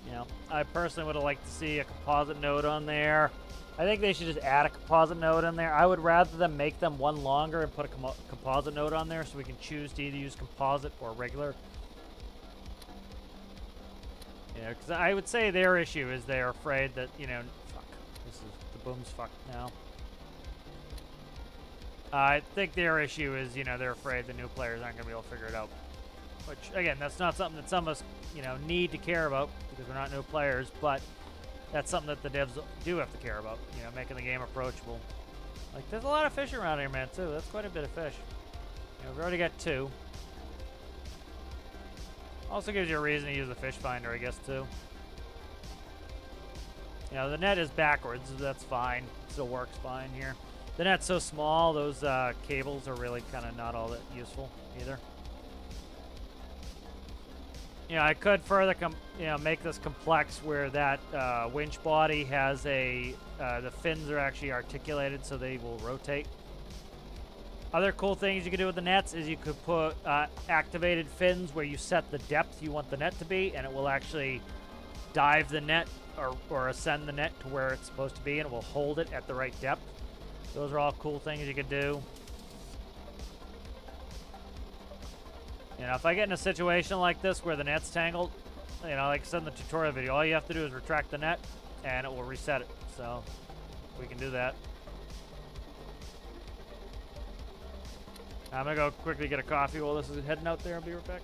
You know, I personally would have liked to see a composite node on there. I think they should just add a composite node in there. I would rather them make them one longer and put a composite node on there so we can choose to either use composite or regular. Yeah, because I would say their issue is they're afraid that, you know, fuck, this is, the boom's fucked now. I think their issue is, you know, they're afraid the new players aren't going to be able to figure it out. Which, again, that's not something that some of us, you know, need to care about because we're not new players, but that's something that the devs do have to care about, you know, making the game approachable. Like, there's a lot of fish around here, man, too. That's quite a bit of fish. You know, we've already got 2. Also gives you a reason to use the fish finder, I guess, too. You know, the net is backwards. That's fine. It still works fine here. The net's so small, those cables are really kind of not all that useful either. You know, I could further make this complex where that winch body has the fins are actually articulated so they will rotate. Other cool things you could do with the nets is you could put activated fins where you set the depth you want the net to be, and it will actually dive the net or ascend the net to where it's supposed to be, and it will hold it at the right depth. Those are all cool things you could do. You know, if I get in a situation like this where the net's tangled, you know, like I said in the tutorial video, all you have to do is retract the net and it will reset it. So we can do that. I'm gonna go quickly get a coffee while this is heading out there. I'll be right back.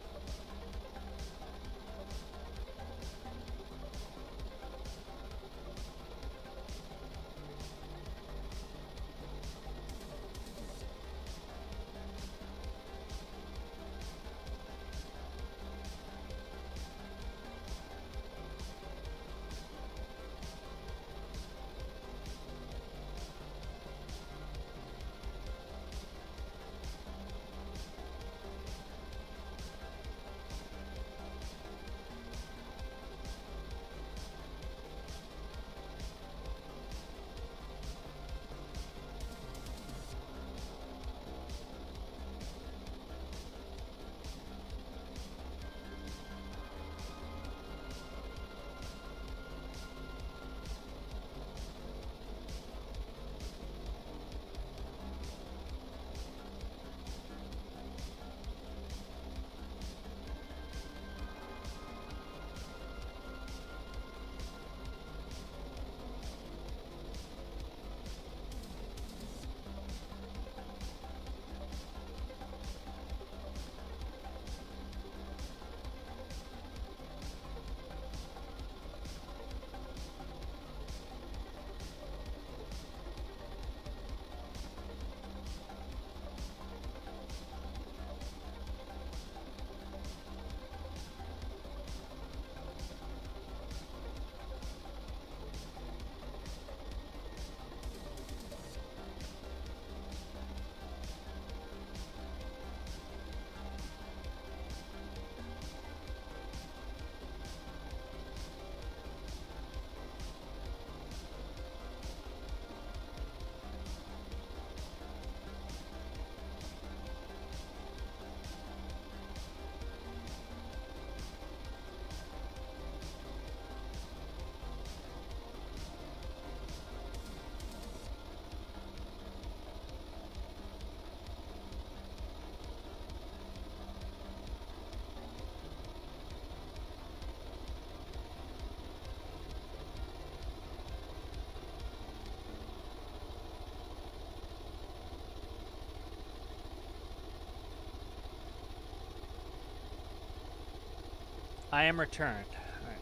I am returned. All right.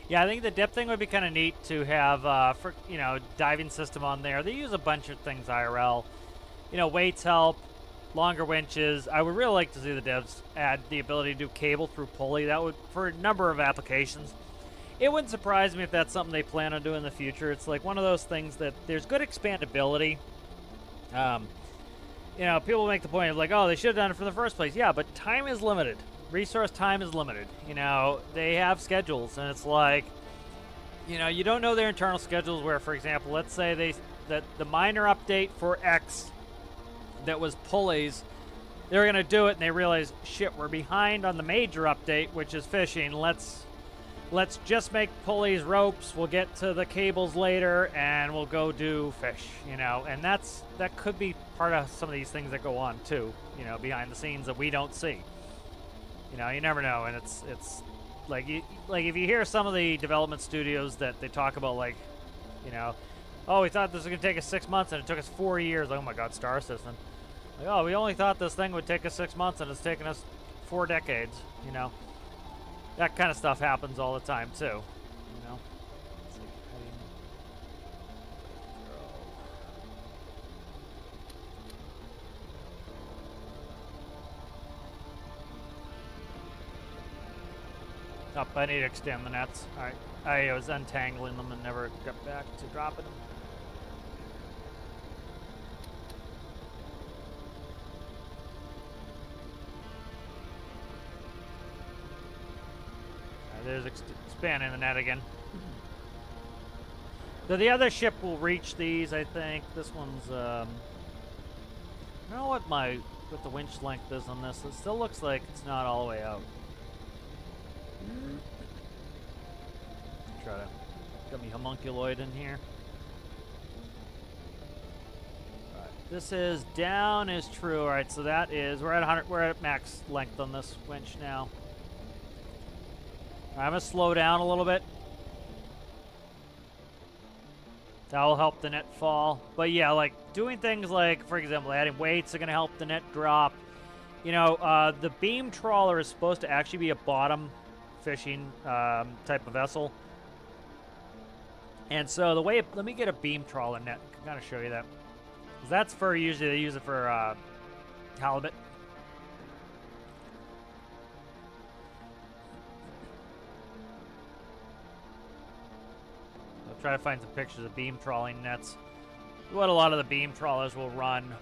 Yeah, I think the depth thing would be kind of neat to have, for diving system on there. They use a bunch of things IRL. Weights help, longer winches. I would really like to see the devs add the ability to do cable through pulley. That would, for a number of applications. It wouldn't surprise me if that's something they plan on doing in the future. It's like one of those things that there's good expandability. People make the point of like, oh, they should have done it from the first place. Yeah, but time is limited. Resource time is limited. They have schedules, and it's like, you don't know their internal schedules where, for example, let's say that the minor update for X that was pulleys, they were going to do it, and they realized, shit, we're behind on the major update, which is fishing. Let's just make pulleys, ropes. We'll get to the cables later, and we'll go do fish. And that could be part of some of these things that go on too. Behind the scenes that we don't see. You never know, and it's like if you hear some of the development studios that they talk about, like, oh, we thought this was gonna take us 6 months, and it took us 4 years. Like, oh my God, Star System. Like, oh, we only thought this thing would take us 6 months, and it's taken us 4 decades. That kind of stuff happens all the time too. Up, I need to extend the nets. Alright. I was untangling them and never got back to dropping them. There's expanding the net again. So the other ship will reach these, I think. This one's, I don't know what the winch length is on this. It still looks like it's not all the way out. Try to get me homunculoid in here. Alright, this is down is true. Alright, so that is, we're at max length on this winch now. I'm gonna slow down a little bit. That will help the net fall. But yeah, like doing things like, for example, adding weights are gonna help the net drop. The beam trawler is supposed to actually be a bottom fishing type of vessel. And so the way, let me get a beam trawler net. I can kind of show you that. 'Cause that's for, usually they use it for halibut. I'll try to find some pictures of beam trawling nets. What a lot of the beam trawlers will run.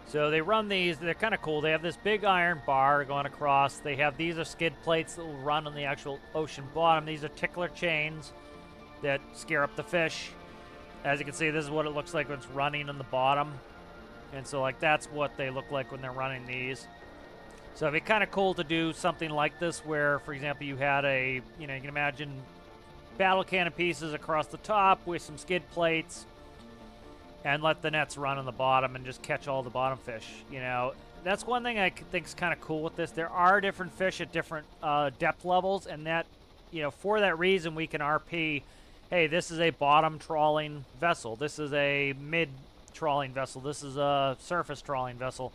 So they run these, they're kind of cool. They have this big iron bar going across. These are skid plates that will run on the actual ocean bottom. These are tickler chains that scare up the fish. As you can see, this is what it looks like when it's running on the bottom. And so like that's what they look like when they're running these. So it'd be kind of cool to do something like this where, for example, you had you can imagine battle cannon pieces across the top with some skid plates, and let the nets run on the bottom and just catch all the bottom fish. That's one thing I think is kind of cool with this. There are different fish at different depth levels, and that, for that reason, we can RP, hey, this is a bottom trawling vessel. This is a mid trawling vessel. This is a surface trawling vessel.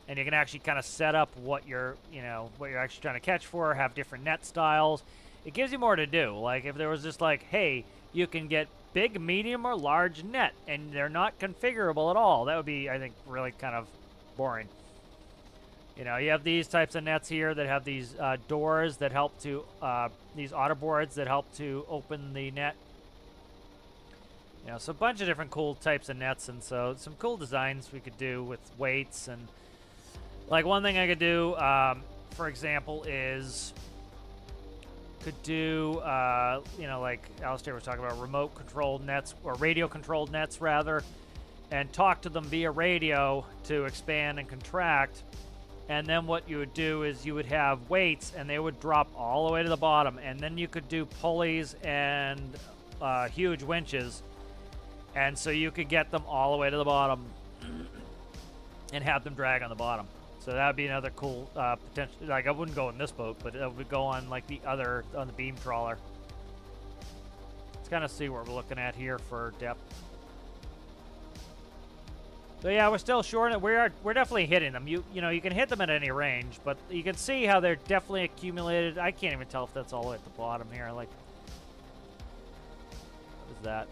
And you can actually kind of set up what you're actually trying to catch for, have different net styles. It gives you more to do. Like if there was just like, hey, you can get big, medium, or large net, and they're not configurable at all. That would be, I think, really kind of boring. You have these types of nets here that have these doors that help to, these auto boards that help to open the net. So a bunch of different cool types of nets, and so some cool designs we could do with weights. And like one thing I could do, for example, is could do, like Alistair was talking about, remote-controlled nets, or radio-controlled nets, rather, and talk to them via radio to expand and contract. And then what you would do is you would have weights, and they would drop all the way to the bottom. And then you could do pulleys and huge winches. And so you could get them all the way to the bottom and have them drag on the bottom. So that would be another cool potential. Like I wouldn't go in this boat, but it would go on like on the beam trawler. Let's kind of see what we're looking at here for depth. So yeah, we're still short. We're definitely hitting them. You know you can hit them at any range, but you can see how they're definitely accumulated. I can't even tell if that's all the way at the bottom here. Like, what is that?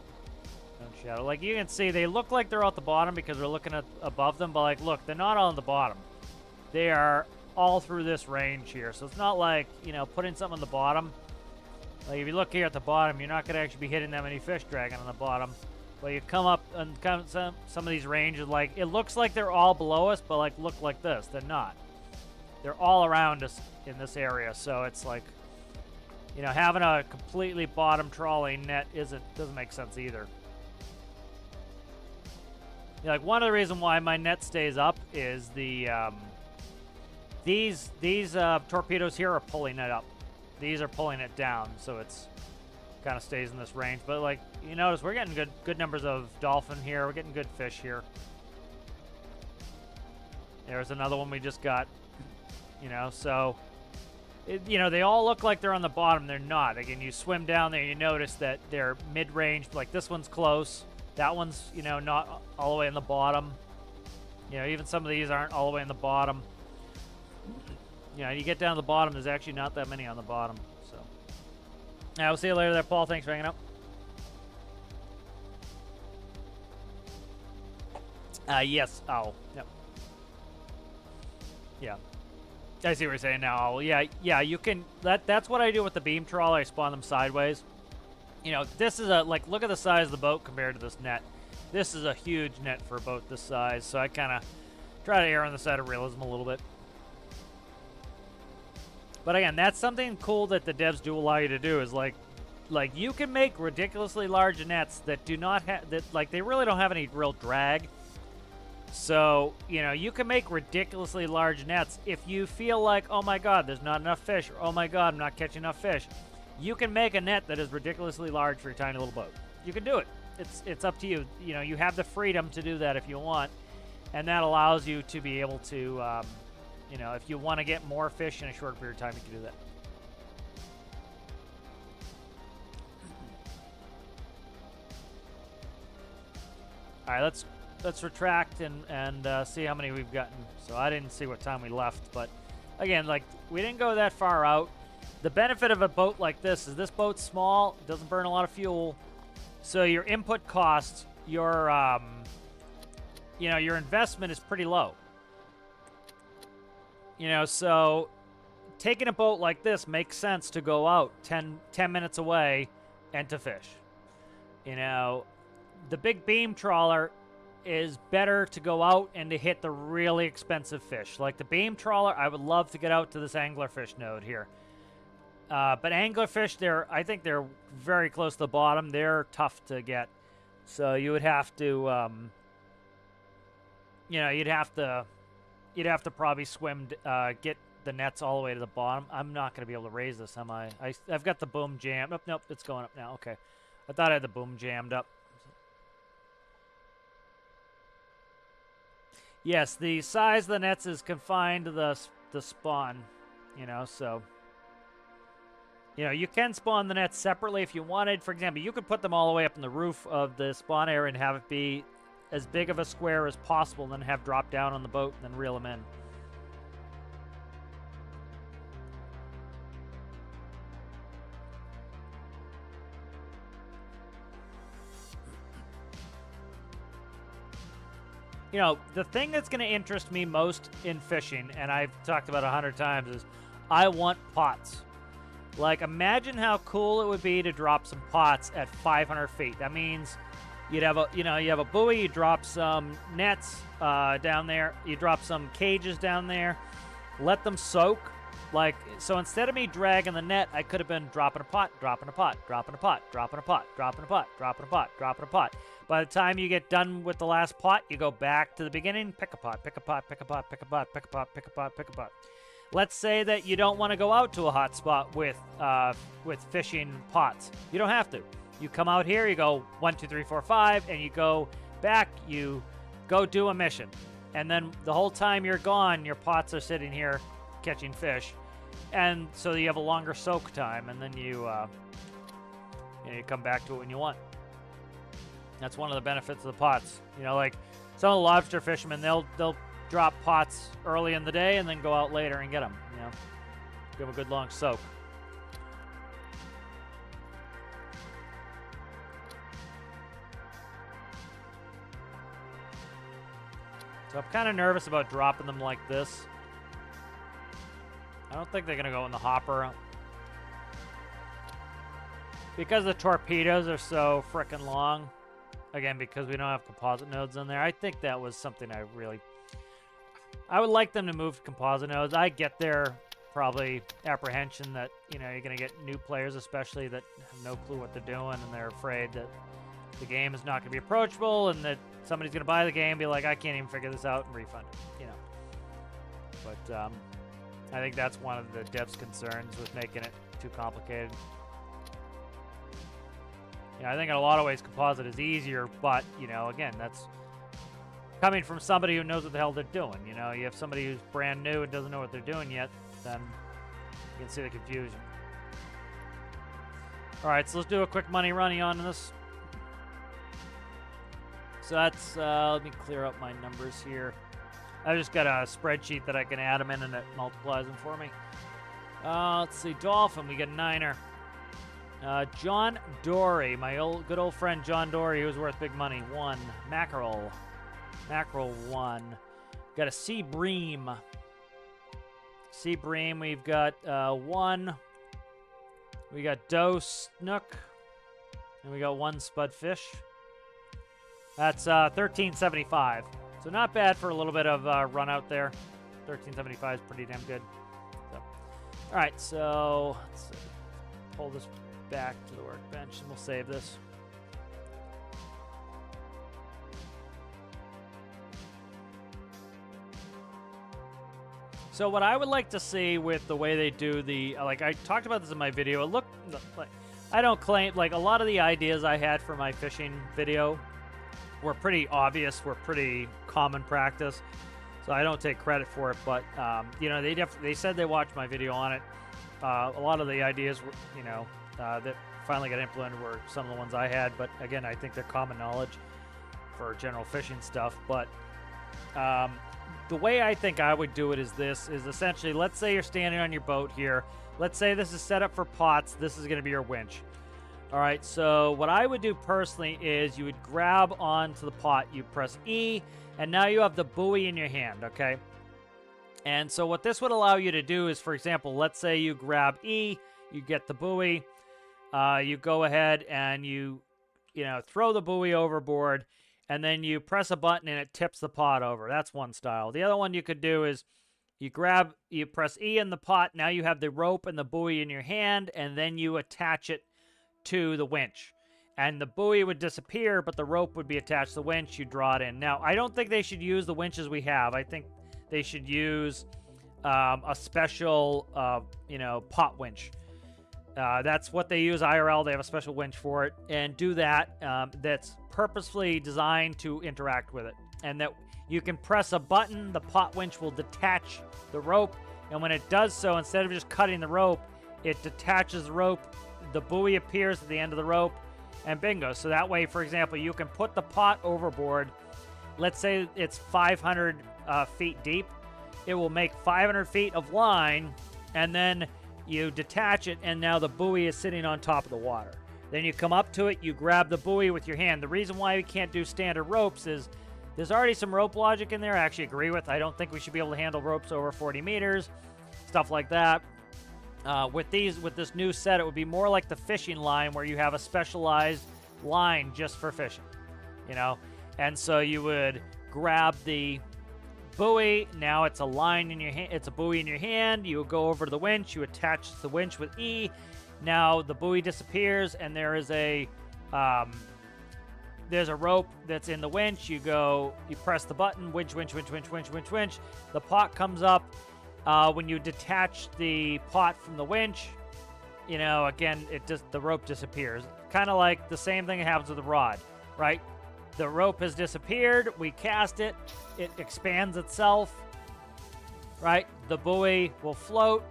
Shadow. Like you can see, they look like they're at the bottom because we're looking at above them. But like, look, they're not all on the bottom. They are all through this range here. So it's not like, you know, putting something on the bottom. Like if you look here at the bottom, you're not going to actually be hitting that many fish dragging on the bottom. But you come up and some of these ranges, like it looks like they're all below us, but like look like this. They're not. They're all around us in this area. So it's like, you know, having a completely bottom trawling net doesn't make sense either. Like one of the reasons why my net stays up is the these torpedoes here are pulling it up. These are pulling it down, so it's kind of stays in this range. But like you notice, we're getting good numbers of dolphin here. We're getting good fish here. There's another one we just got. You know, so you know they all look like they're on the bottom. They're not. Again, you swim down there, you notice that they're mid-range. Like this one's close. That one's, you know, not all the way in the bottom. You know, even some of these aren't all the way in the bottom. You know, you get down to the bottom, there's actually not that many on the bottom. So, yeah, we'll see you later there, Paul. Thanks for hanging out. Yes. Oh, yep. Yeah. I see what you're saying now. Yeah, you can. That's what I do with the beam trawler. I spawn them sideways. You know, this is like, look at the size of the boat compared to this net. This is a huge net for a boat this size, so I kind of try to err on the side of realism a little bit. But again, that's something cool that the devs do allow you to do is like you can make ridiculously large nets that do not have, like they really don't have any real drag. So, you know, you can make ridiculously large nets if you feel like, oh my god, there's not enough fish, or oh my god, I'm not catching enough fish. You can make a net that is ridiculously large for your tiny little boat. You can do it. It's up to you. You know, you have the freedom to do that if you want, and that allows you to be able to, you know, if you want to get more fish in a short period of time, you can do that. All right, let's retract and see how many we've gotten. So I didn't see what time we left, but again, like we didn't go that far out. The benefit of a boat like this is this boat's small, it doesn't burn a lot of fuel, so your input cost, your you know, your investment is pretty low. You know, so taking a boat like this makes sense to go out 10 minutes away and to fish. You know, the big beam trawler is better to go out and to hit the really expensive fish. Like the beam trawler, I would love to get out to this anglerfish node here. But anglerfish, I think they're very close to the bottom. They're tough to get. So you would have to, you know, you'd have to probably swim, get the nets all the way to the bottom. I'm not going to be able to raise this, am I? I've got the boom jammed. Nope, it's going up now. Okay. I thought I had the boom jammed up. Yes, the size of the nets is confined to the spawn, you know, so... You know, you can spawn the nets separately if you wanted. For example, you could put them all the way up in the roof of the spawn area and have it be as big of a square as possible, and then have drop down on the boat and then reel them in. You know, the thing that's going to interest me most in fishing, and I've talked about 100 times, is I want pots. Like, imagine how cool it would be to drop some pots at 500 feet. That means you'd have a, you know, you have a buoy, you drop some nets down there, you drop some cages down there, let them soak. Like, so instead of me dragging the net, I could have been dropping a pot, dropping a pot, dropping a pot, dropping a pot, dropping a pot, dropping a pot, dropping a pot. By the time you get done with the last pot, you go back to the beginning, pick a pot, pick a pot, pick a pot, pick a pot, pick a pot, pick a pot, pick a pot. Let's say that you don't want to go out to a hot spot with fishing pots. You don't have to. You come out here, you go 1, 2, 3, 4, 5, and you go back, you go do a mission. And then the whole time you're gone, your pots are sitting here catching fish. And so you have a longer soak time, and then you come back to it when you want. That's one of the benefits of the pots. You know, like, some of the lobster fishermen, they'll drop pots early in the day and then go out later and get them, you know. Give a good long soak. So I'm kind of nervous about dropping them like this. I don't think they're going to go in the hopper. Because the torpedoes are so frickin' long. Again, because we don't have composite nodes in there. I think that was something I would like them to move to composite nodes. I get their probably apprehension that, you know, you're going to get new players, especially that have no clue what they're doing, and they're afraid that the game is not going to be approachable, and that somebody's going to buy the game and be like, I can't even figure this out, and refund it, you know. But I think that's one of the devs' concerns with making it too complicated. You know, I think in a lot of ways composite is easier, but, you know, again, that's coming from somebody who knows what the hell they're doing. You know, you have somebody who's brand new and doesn't know what they're doing yet, then you can see the confusion. All right, so let's do a quick money runny on this. So that's, let me clear up my numbers here. I just got a spreadsheet that I can add them in and it multiplies them for me. Let's see, Dolphin, we get a 9er. John Dory, my good old friend John Dory, who was worth big money. 1. Mackerel. Mackerel 1. Got a Sea Bream. Sea Bream, we've got 1. We got Doe Snook. And we got 1 Spud Fish. That's $13.75. So not bad for a little bit of run out there. $13.75 is pretty damn good. So, all right, so let's pull this back to the workbench and we'll save this. So what I would like to see with the way they do the, like I talked about this in my video, it looked like, I don't claim, like a lot of the ideas I had for my fishing video were pretty obvious, were pretty common practice. So I don't take credit for it, but you know, they said they watched my video on it. A lot of the ideas were, you know, that finally got implemented were some of the ones I had, but again, I think they're common knowledge for general fishing stuff. But the way I think I would do it is this, is essentially, let's say you're standing on your boat here. Let's say this is set up for pots. This is going to be your winch. All right, so what I would do personally is you would grab onto the pot, you press E, and now you have the buoy in your hand, okay? And so what this would allow you to do is, for example, let's say you grab E, you get the buoy, you go ahead and you know, throw the buoy overboard, and then you press a button and it tips the pot over. That's one style. The other one you could do is you press E in the pot, now you have the rope and the buoy in your hand, and then you attach it to the winch. And the buoy would disappear, but the rope would be attached to the winch. You draw it in. Now, I don't think they should use the winches we have. I think they should use a special, you know, pot winch. That's what they use IRL. They have a special winch for it. And do that. That's purposefully designed to interact with it. And that you can press a button, the pot winch will detach the rope. And when it does so, instead of just cutting the rope, it detaches the rope. The buoy appears at the end of the rope, and bingo. So that way, for example, you can put the pot overboard. Let's say it's 500 feet deep. It will make 500 feet of line, and then you detach it, and now the buoy is sitting on top of the water. Then you come up to it, you grab the buoy with your hand. The reason why we can't do standard ropes is there's already some rope logic in there I actually agree with. I don't think we should be able to handle ropes over 40 meters, stuff like that. With this new set, it would be more like the fishing line where you have a specialized line just for fishing, you know? And so you would grab the buoy. Now it's a line in your hand. It's a buoy in your hand. You would go over to the winch. You attach the winch with E. Now the buoy disappears, and there's a rope that's in the winch. You press the button, winch. The pot comes up. When you detach the pot from the winch, you know, again, the rope disappears. Kind of like the same thing that happens with the rod, right? The rope has disappeared. We cast it. It expands itself, right? The buoy will float,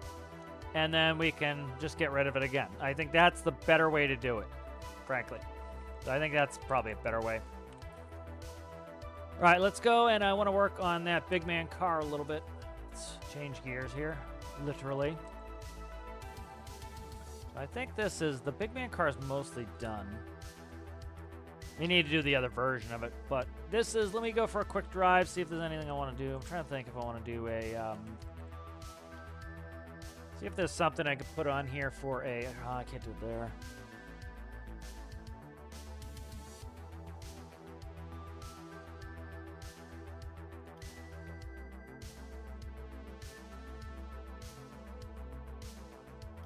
and then we can just get rid of it again. I think that's the better way to do it, frankly. So I think that's probably a better way. All right, let's go, and I want to work on that big man car a little bit. Let's change gears here, literally. I think this is, the big man car is mostly done. We need to do the other version of it, but this is, let me go for a quick drive, see if there's anything I want to do. I'm trying to think if I want to do a, see if there's something I could put on here for a, oh, I can't do it there.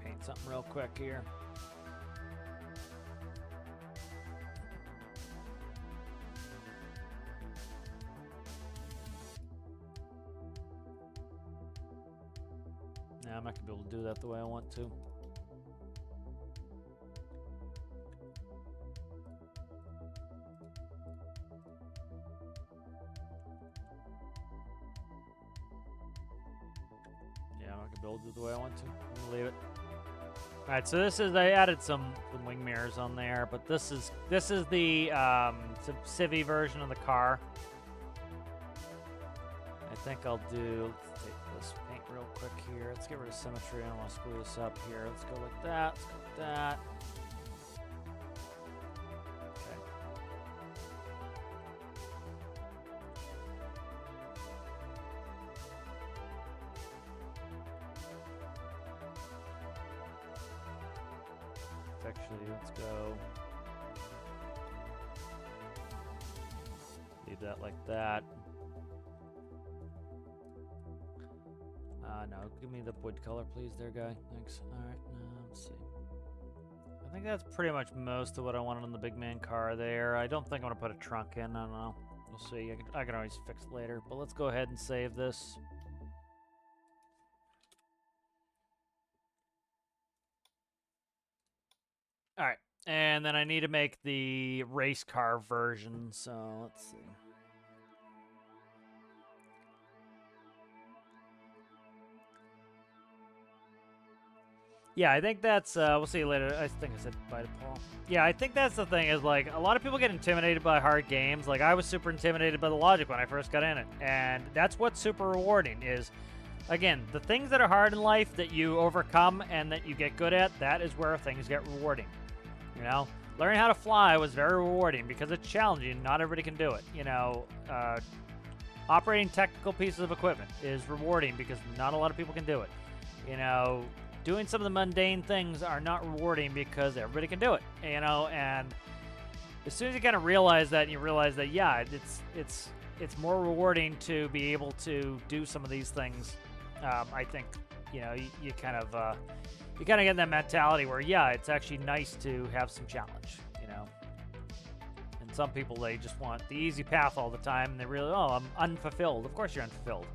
Paint something real quick here. I'm not going to be able to do that the way I want to. Yeah, I'm not going to be able to do it the way I want to. I'm going to leave it. All right, so this is, I added some wing mirrors on there, but this is the civvy version of the car. I think I'll do, let's take this paint real quick here. Let's get rid of symmetry. I don't want to screw this up here. Let's go like that. Let's go like that. Okay. Actually, let's go. Leave that like that. No, give me the wood color, please, there, guy. Thanks. All right, let's see. I think that's pretty much most of what I wanted on the big man car there. I don't think I'm going to put a trunk in. I don't know. We'll see. I can always fix it later. But let's go ahead and save this. All right. And then I need to make the race car version. So let's see. Yeah, I think that's, we'll see you later. I think I said bye to Paul. Yeah, I think that's the thing is, like, a lot of people get intimidated by hard games. Like, I was super intimidated by the logic when I first got in it. And that's what's super rewarding is, again, the things that are hard in life that you overcome and that you get good at, that is where things get rewarding. You know? Learning how to fly was very rewarding because it's challenging. Not everybody can do it. You know, operating technical pieces of equipment is rewarding because not a lot of people can do it. You know, doing some of the mundane things are not rewarding because everybody can do it, you know, and as soon as you kind of realize that, and you realize that, yeah, it's more rewarding to be able to do some of these things, I think, you know, you kind of get that mentality where, yeah, it's actually nice to have some challenge, you know, and some people, they just want the easy path all the time, and they really, oh, I'm unfulfilled. Of course you're unfulfilled.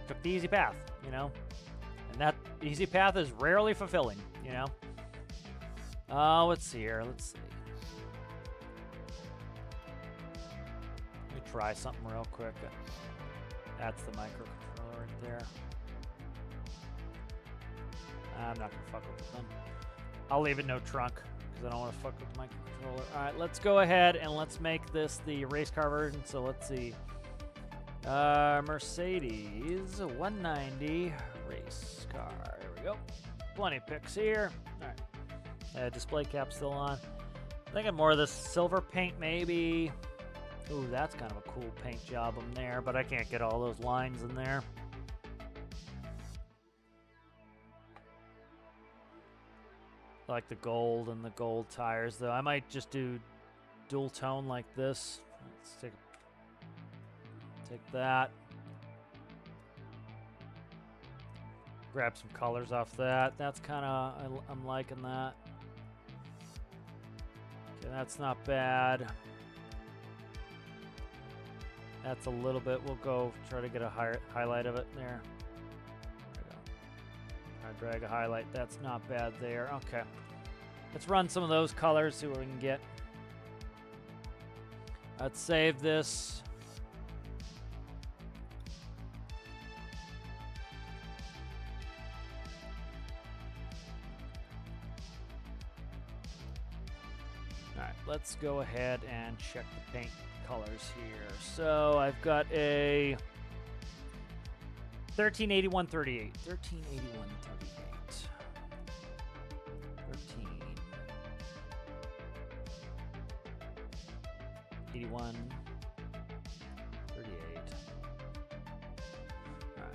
Took the easy path, you know. And that easy path is rarely fulfilling, you know? Let's see here. Let's see. Let me try something real quick. That's the microcontroller right there. I'm not going to fuck with them. I'll leave it no trunk because I don't want to fuck with the microcontroller. All right, let's go ahead and let's make this the race car version. So let's see. Mercedes 190 race car. There we go. Plenty of picks here. All right. Display cap still on. Thinking more of this silver paint maybe. Ooh, that's kind of a cool paint job on there, but I can't get all those lines in there. I like the gold and the gold tires though. I might just do dual tone like this. Let's take that. Grab some colors off that. That's kind of, I'm liking that. Okay, that's not bad. That's a little bit, we'll go try to get a highlight of it there. There we go. Try to drag a highlight, that's not bad there. Okay. Let's run some of those colors, see what we can get. Let's save this. Let's go ahead and check the paint colors here. So I've got a 138138. 138138. 1381. 38. All right.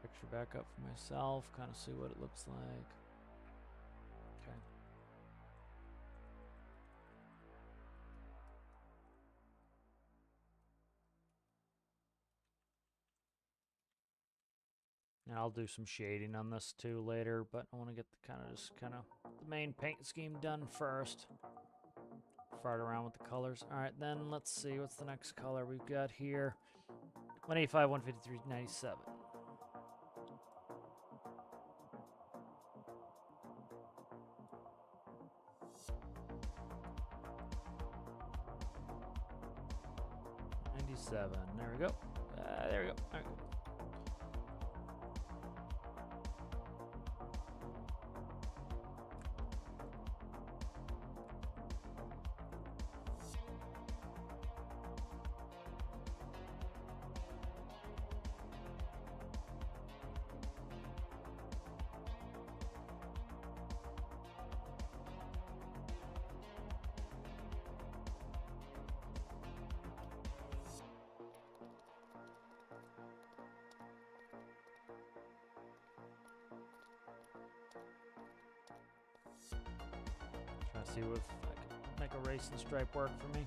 Picture back up for myself, kind of see what it looks like. Okay. And I'll do some shading on this too later, but I want to get the the main paint scheme done first. Fart around with the colors. All right, then let's see what's the next color we've got here. 185, 153, 97. There we go. There we go. All right. Trying to see if I can make a race and stripe work for me.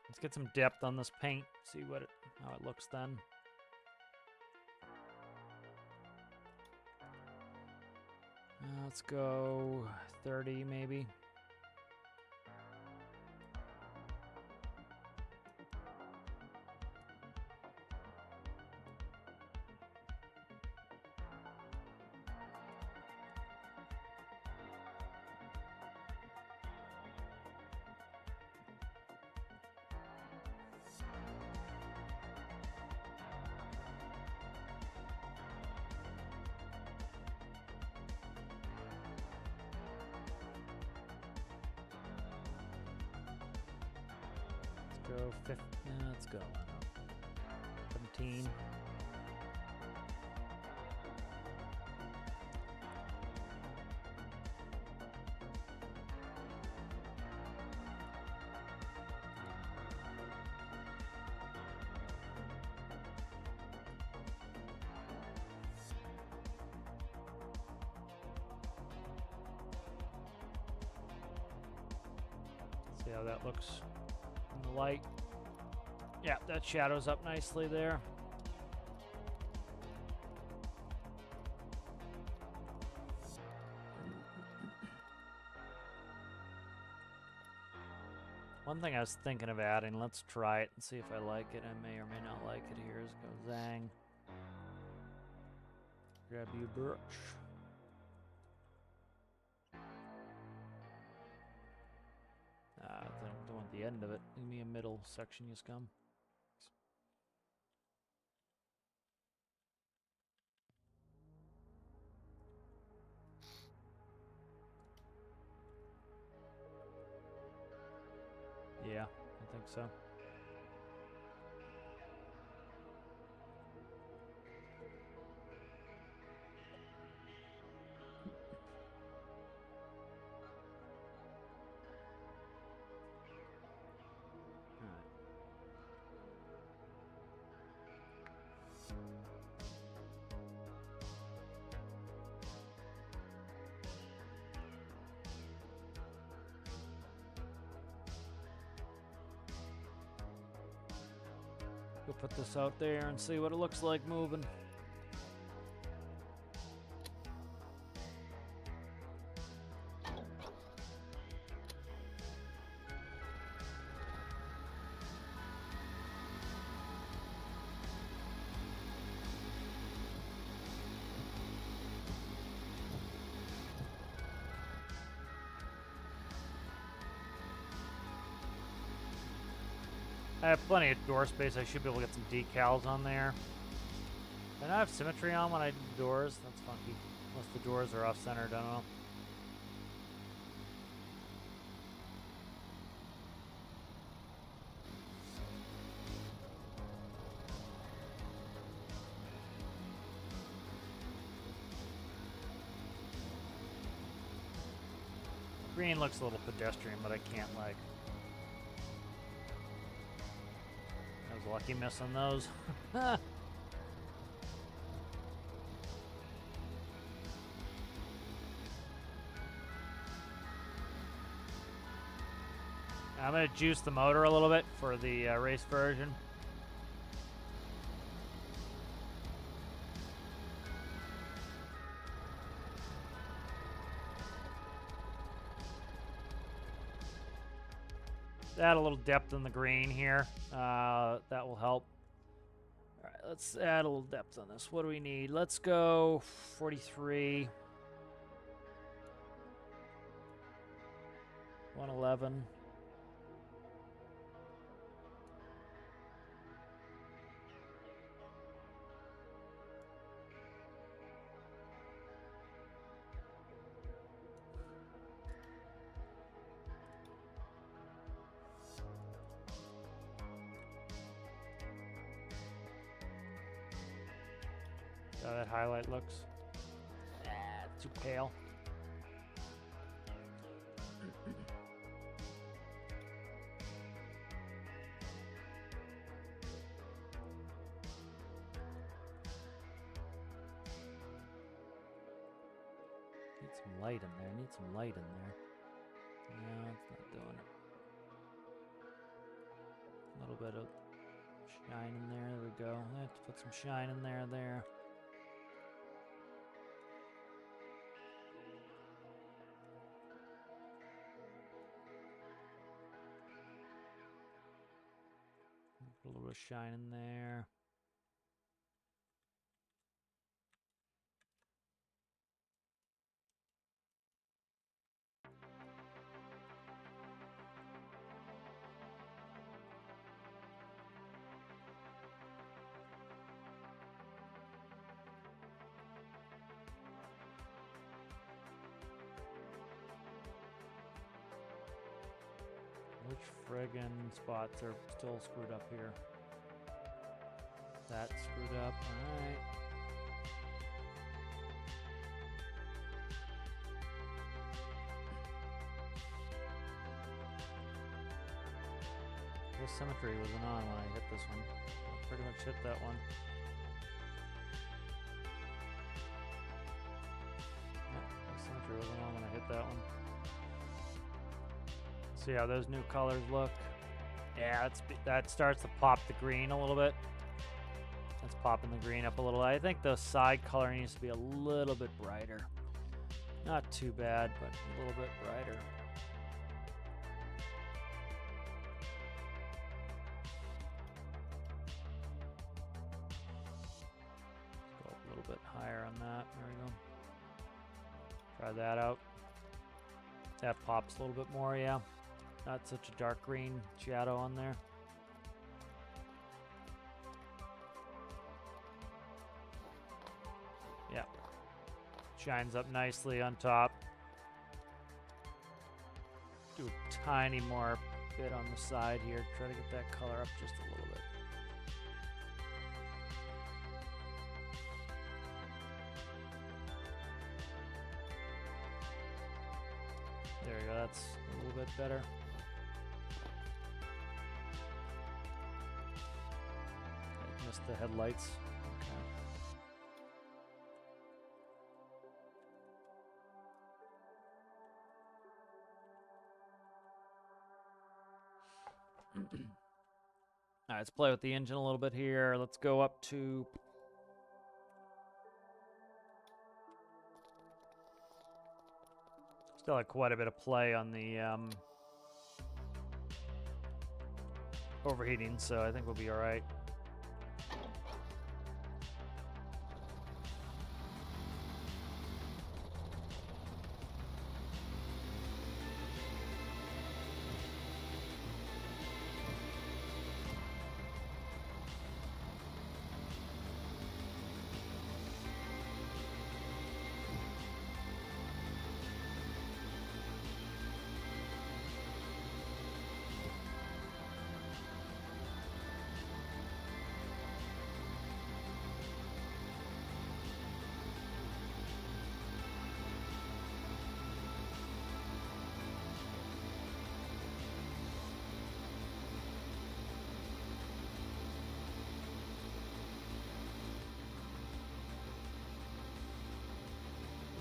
Let's get some depth on this paint, see how it looks then. Let's go 30 maybe. Go 50. Let's go. 17. See how that looks in the light. Yeah, that shadows up nicely there. One thing I was thinking of adding, let's try it and see if I like it. I may or may not like it here. Let's go Zang. Grab you brush. Don't want the end of it. Give me a middle section, you scum. Yeah, I think so. Go put this out there and see what it looks like moving. I have plenty of door space. I should be able to get some decals on there. And I have symmetry on when I do doors. That's funky. Unless the doors are off-centered, I don't know. Green looks a little pedestrian, but I can't, like... I was lucky missing those. I'm going to juice the motor a little bit for the race version. Add a little depth in the green here. That will help. All right, let's add a little depth on this. What do we need? Let's go 43. 111. How that highlight looks. Too pale. Need some light in there. Need some light in there. No, it's not doing it. A little bit of shine in there. There we go. I have to put some shine in there. There. Put a little bit of shine in there. Which friggin' spots are still screwed up here? That's screwed up. Alright. The symmetry wasn't on when I hit this one. I pretty much hit that one. Yep, the symmetry wasn't on when I hit that one. See how those new colors look? Yeah, that starts to pop the green a little bit. That's popping the green up a little. I think the side color needs to be a little bit brighter. Not too bad, but a little bit brighter. Go up a little bit higher on that. There we go. Try that out. That pops a little bit more, yeah. Not such a dark green shadow on there. Yeah. Shines up nicely on top. Do a tiny more bit on the side here. Try to get that color up just a little bit. There we go, that's a little bit better. I missed the headlights. Okay. All right, let's play with the engine a little bit here. Let's go up to... Still have quite a bit of play on the overheating, so I think we'll be all right.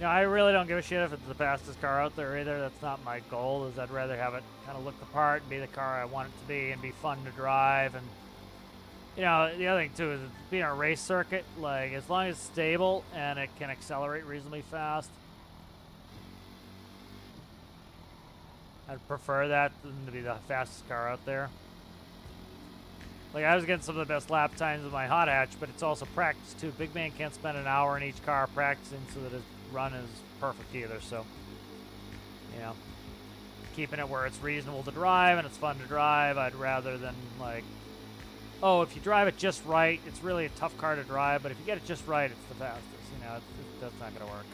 Yeah, I really don't give a shit if it's the fastest car out there either. That's not my goal. Is I'd rather have it kind of look the part and be the car I want it to be and be fun to drive. And you know, the other thing too is it's being a race circuit. Like as long as it's stable and it can accelerate reasonably fast, I'd prefer that than to be the fastest car out there. Like, I was getting some of the best lap times with my hot hatch, but it's also practice, too. Big man can't spend an hour in each car practicing so that his run is perfect either, so, you know, keeping it where it's reasonable to drive and it's fun to drive, I'd rather than, like, oh, if you drive it just right, it's really a tough car to drive, but if you get it just right, it's the fastest, you know, that's not going to work.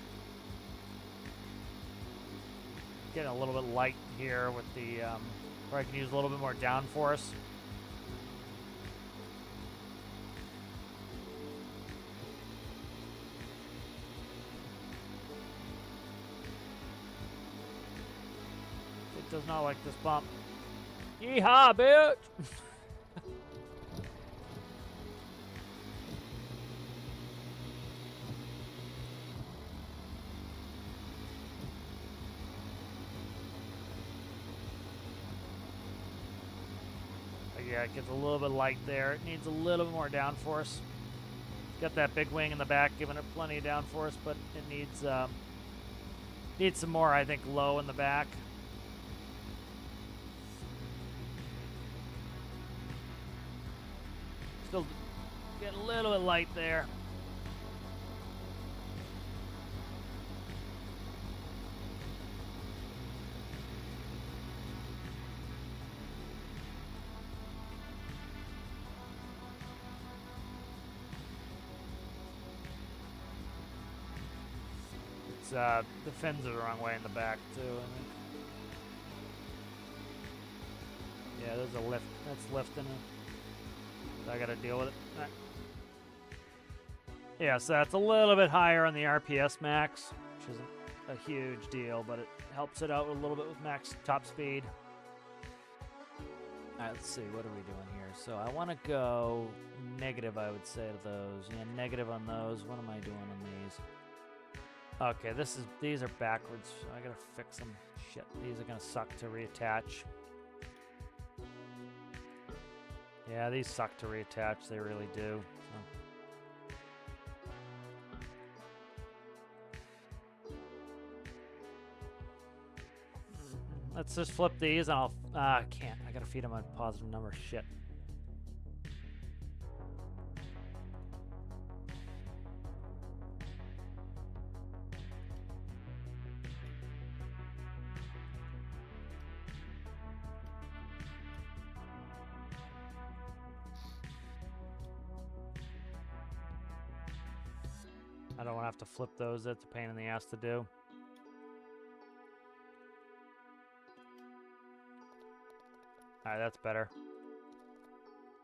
Getting a little bit light here with the, where I can use a little bit more downforce. Does not like this bump. Yeehaw, bitch! Yeah, it gets a little bit light there. It needs a little bit more downforce. Got that big wing in the back, giving it plenty of downforce, but it needs some more, I think, low in the back. Still getting a little bit light there. It's the fins are the wrong way in the back too, I think. Yeah, there's a lift. That's lifting it. I gotta deal with it. Right. Yeah, so that's a little bit higher on the RPS max, which isn't a huge deal, but it helps it out a little bit with max top speed. Alright, let's see, what are we doing here? So I want to go negative, I would say, to those. Yeah, negative on those. What am I doing on these? Okay, these are backwards. So I gotta fix them. Shit, these are gonna suck to reattach. Yeah, these suck to reattach, they really do. So. Let's just flip these and I'll... I can't. I gotta feed them a positive number. Shit. I don't want to have to flip those. That's a pain in the ass to do. All right, that's better.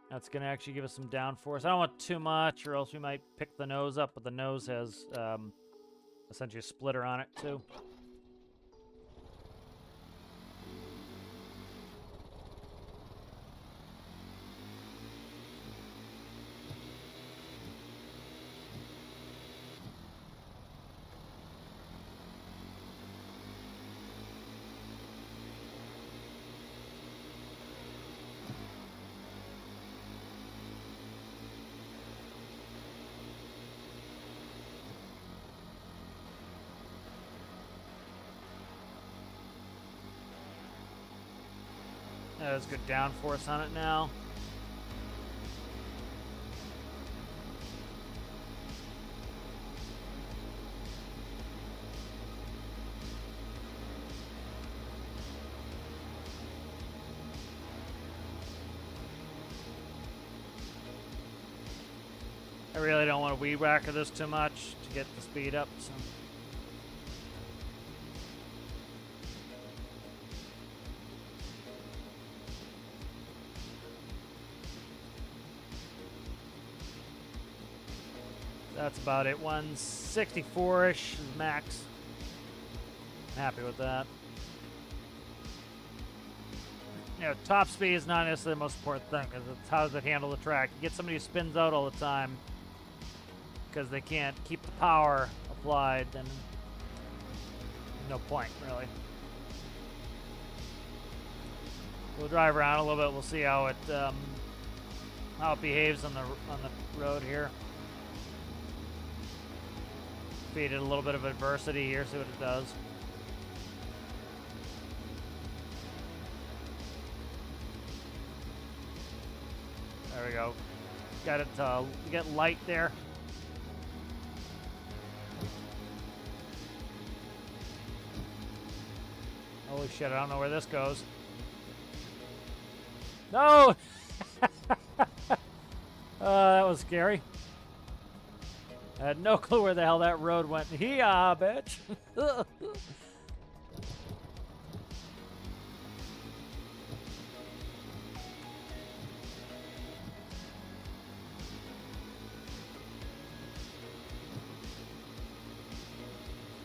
That's going to actually give us some downforce. I don't want too much, or else we might pick the nose up, but the nose has essentially a splitter on it, too. There's good downforce on it now. I really don't want to weed whacker this too much to get the speed up. So. That's about it. 164-ish is max. I'm happy with that. You know, top speed is not necessarily the most important thing, because it's how does it handle the track. You get somebody who spins out all the time because they can't keep the power applied, then no point, really. We'll drive around a little bit. We'll see how it behaves on the road here. Feed it a little bit of adversity here, see what it does. There we go. Got it. Get light there. Holy shit! I don't know where this goes. No! That was scary. I had no clue where the hell that road went. Hee-haw, bitch. I don't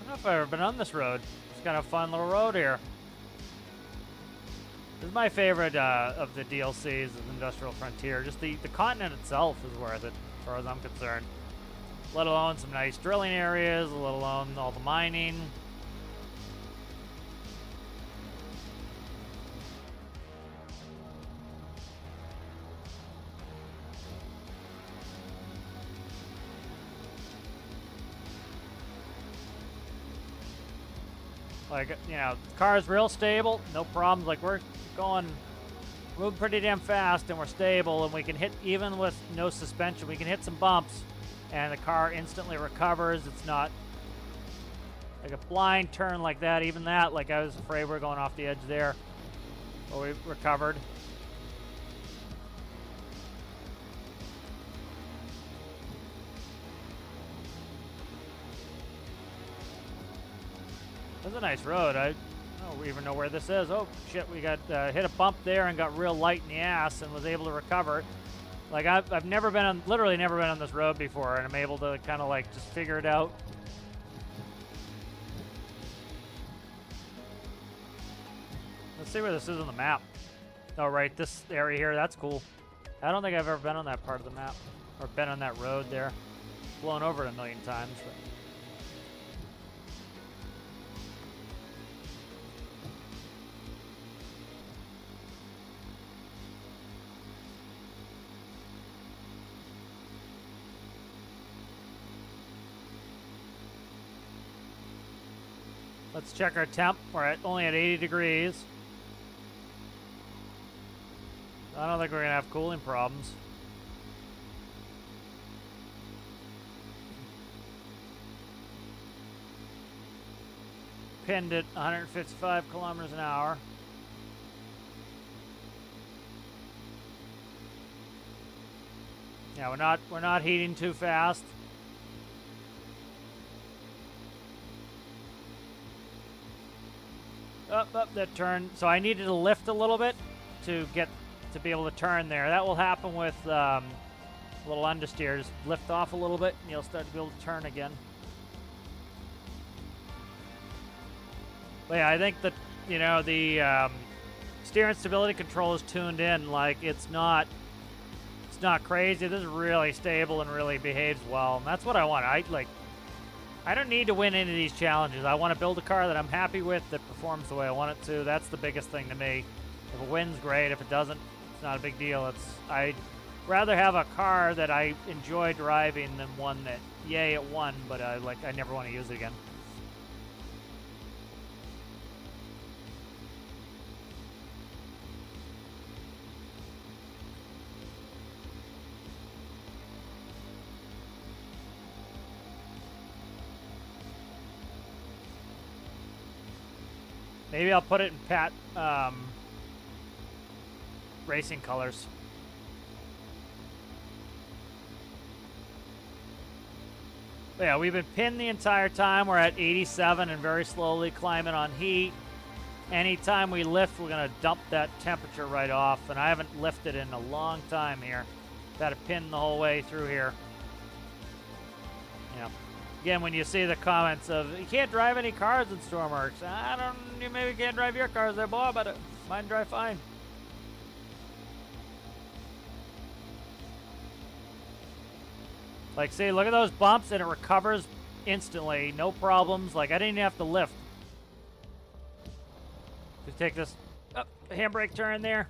know if I've ever been on this road. It's got a fun little road here. This is my favorite of the DLCs of Industrial Frontier. Just the continent itself is worth it, as far as I'm concerned. Let alone some nice drilling areas, let alone all the mining. Like, you know, the car's real stable, no problems. Like, we're moving pretty damn fast, and we're stable, and we can hit, even with no suspension, we can hit some bumps, and the car instantly recovers. It's not like a blind turn like that. Even that, like, I was afraid we were going off the edge there, but we recovered. That's a nice road. I don't even know where this is. Oh shit, we got hit a bump there and got real light in the ass and was able to recover. Like, I've never been on, literally never been on this road before, and I'm able to kind of like just figure it out. Let's see where this is on the map. Oh, right, this area here, that's cool. I don't think I've ever been on that part of the map, or been on that road there. Blown over it a million times. But. Let's check our temp. We're only at 80 degrees. I don't think we're going to have cooling problems. Pinned at 155 kilometers an hour. Yeah, we're not heating too fast. Up, that turn. So I needed to lift a little bit to get to be able to turn there. That will happen with little understeer. Just lift off a little bit, and you'll start to be able to turn again. But yeah, I think that, you know, the steering stability control is tuned in. Like, it's not crazy. This is really stable and really behaves well, and that's what I want. I don't need to win any of these challenges. I want to build a car that I'm happy with, that performs the way I want it to. That's the biggest thing to me. If it wins, great. If it doesn't, it's not a big deal. I'd rather have a car that I enjoy driving than one that, yay, it won, but I never want to use it again. Maybe I'll put it in Pat racing colors. But yeah, we've been pinned the entire time. We're at 87 and very slowly climbing on heat. Anytime we lift, we're going to dump that temperature right off. And I haven't lifted in a long time here. Had a pin the whole way through here. Yeah. Again, when you see the comments of, you can't drive any cars in Stormworks. You maybe can't drive your cars there, boy, but mine drive fine. Like, see, look at those bumps, and it recovers instantly. No problems. Like, I didn't even have to lift. Just take this handbrake turn there.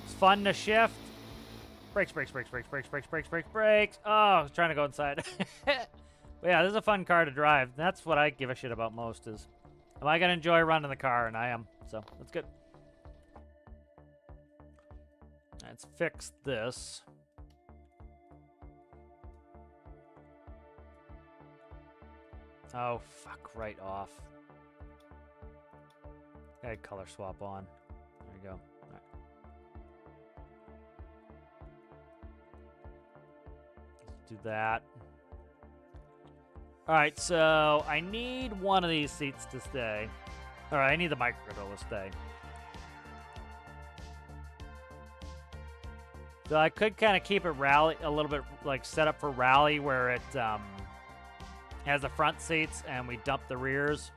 It's fun to shift. Brakes. Oh, I was trying to go inside. But yeah, this is a fun car to drive. That's what I give a shit about most is, am I going to enjoy running the car? And I am. So, that's good. Let's fix this. Oh, fuck, right off. Okay, color swap on. There you go. Do that. Alright, so I need one of these seats to stay. Alright, I need the microcontroller to stay. So I could kind of keep it rally a little bit, like set up for rally where it has the front seats and we dump the rears.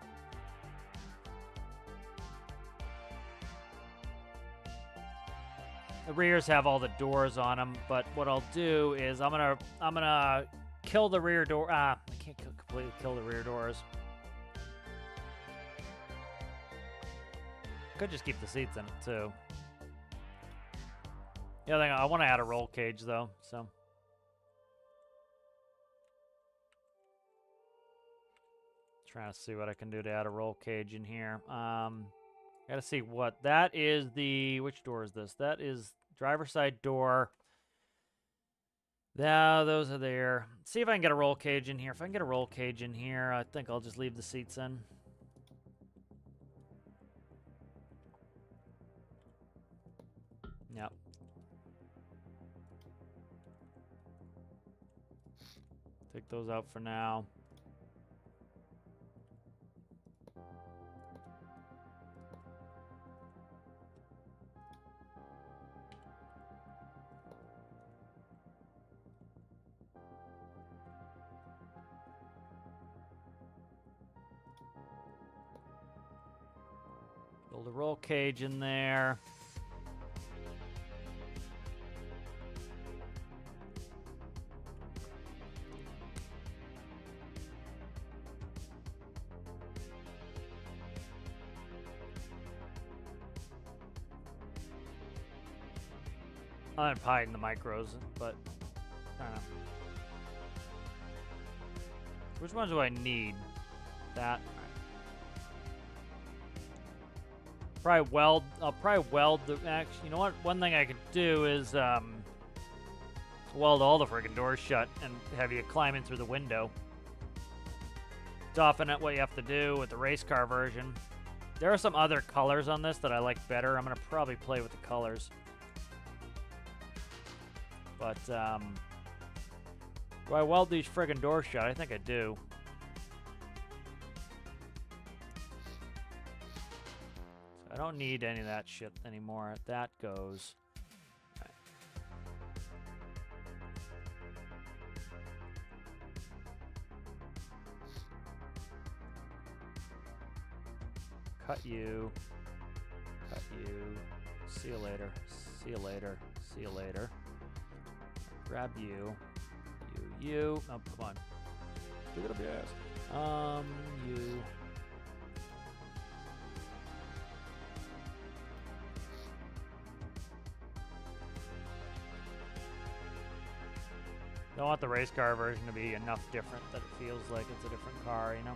The rears have all the doors on them, but what I'll do is I'm gonna kill the rear door. I can't completely kill the rear doors. Could just keep the seats in it too. The other thing, I want to add a roll cage though, so. Trying to see what I can do to add a roll cage in here. Gotta see what that is. Which door is this? That is driver's side door. Yeah, those are there. See if I can get a roll cage in here. If I can get a roll cage in here, I think I'll just leave the seats in. Yep. Take those out for now. Build a roll cage in there. I'm hiding the micros, but I don't know. Which ones do I need? That. I'll probably weld the, actually, you know what? One thing I could do is weld all the friggin' doors shut and have you climb in through the window. It's often what you have to do with the race car version. There are some other colors on this that I like better. I'm going to probably play with the colors. But, do I weld these friggin' doors shut? I think I do. don't need any of that shit anymore. That goes. Right. Cut you. Cut you. See you later. See you later. See you later. Grab you. You. Oh, come on. Pick it up your ass. You. Don't want the race car version to be enough different that it feels like it's a different car, you know?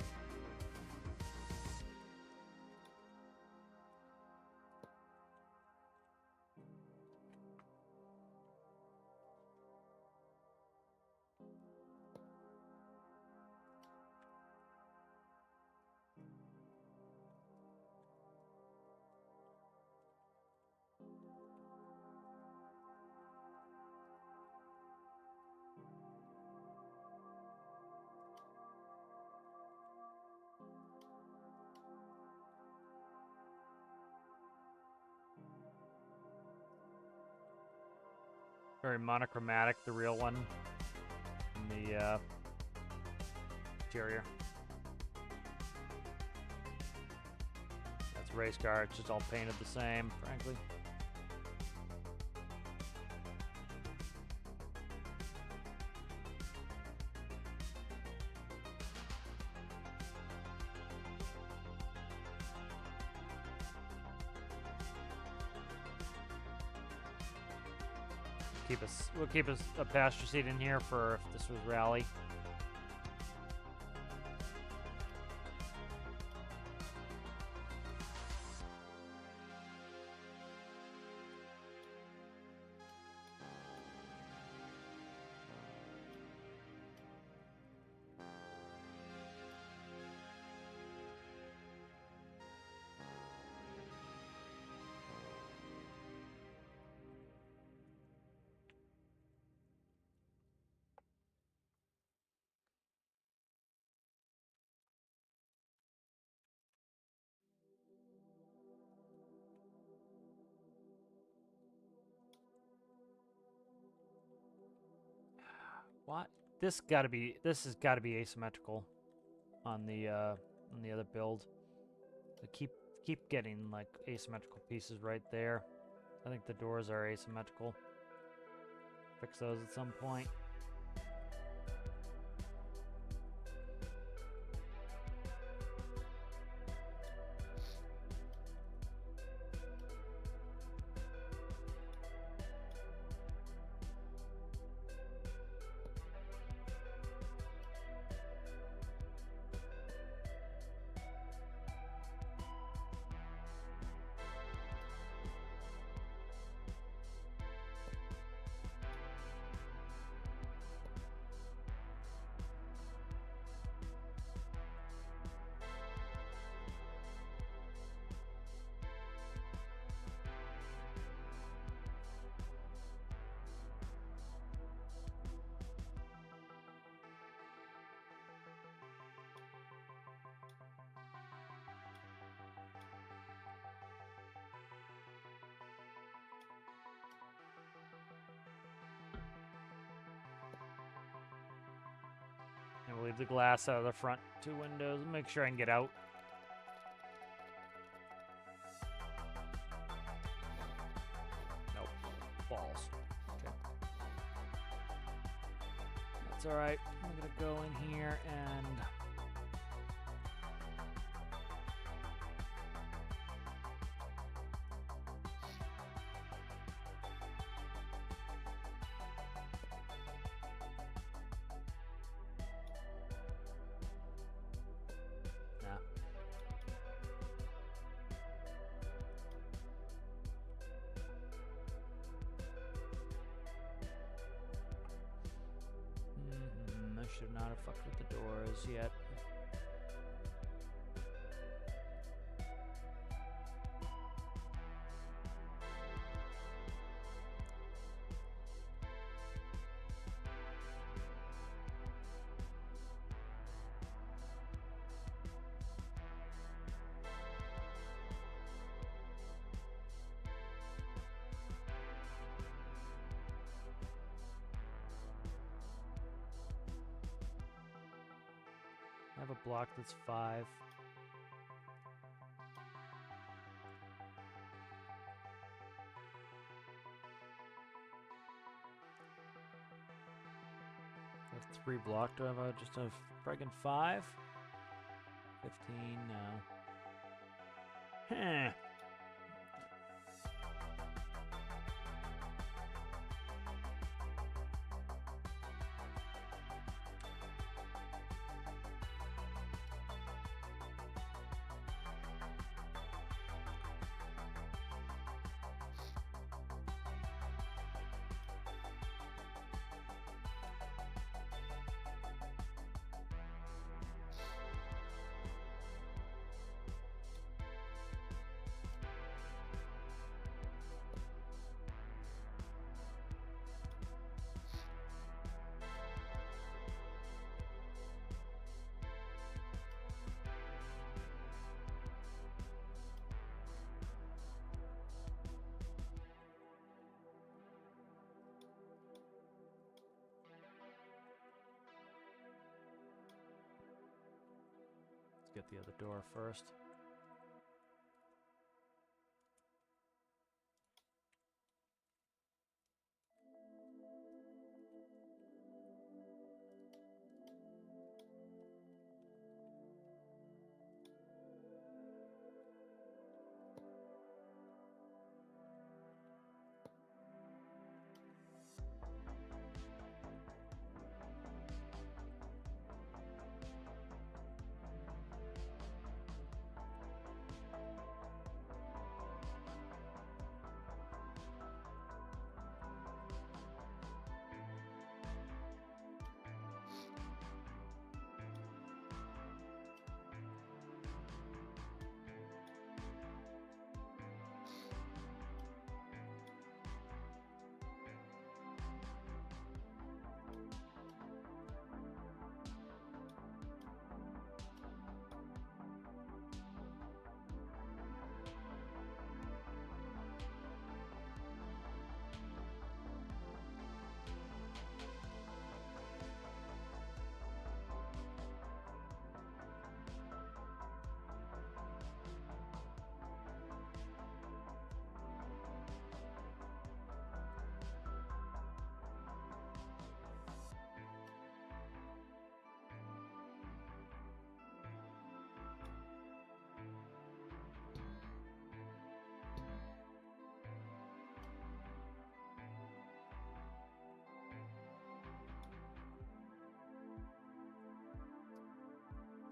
Very monochromatic, the real one. In the interior. That's race car, it's just all painted the same, frankly. We'll keep a passenger seat in here for if this was rally. What? This has got to be asymmetrical on the other build. I keep getting like asymmetrical pieces right there. I think the doors are asymmetrical. Fix those at some point. And we'll leave the glass out of the front two windows. Make sure I can get out. Nope. Balls. Okay. That's alright. I'm gonna go in here and... should not have fucked with the doors yet. a block that's 5. I have 3 block. Do I have just a friggin' 5? 15, no. Heh. Get the other door first.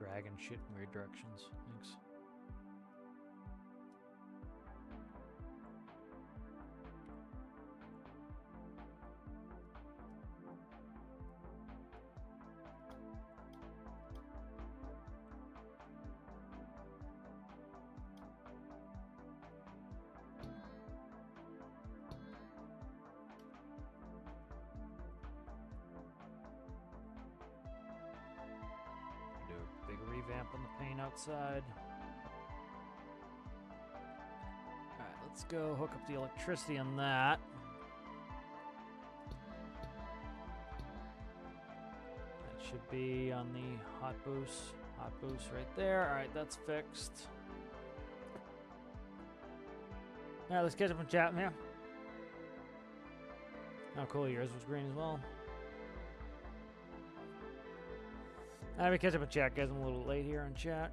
Dragging shit in weird directions. Thanks. Big revamp on the paint outside. Alright, let's go hook up the electricity on that. That should be on the hot boost. Hot boost right there. Alright, that's fixed. Alright, let's catch up on chat here. Oh, cool. Yours was green as well. Alright, we catch up with chat, guys. I'm a little late here on chat.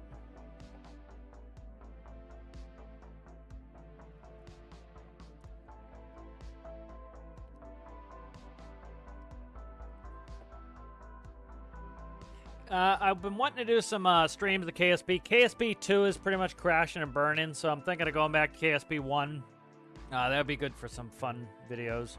I've been wanting to do some streams of the KSP. KSP 2 is pretty much crashing and burning, so I'm thinking of going back to KSP 1. That would be good for some fun videos.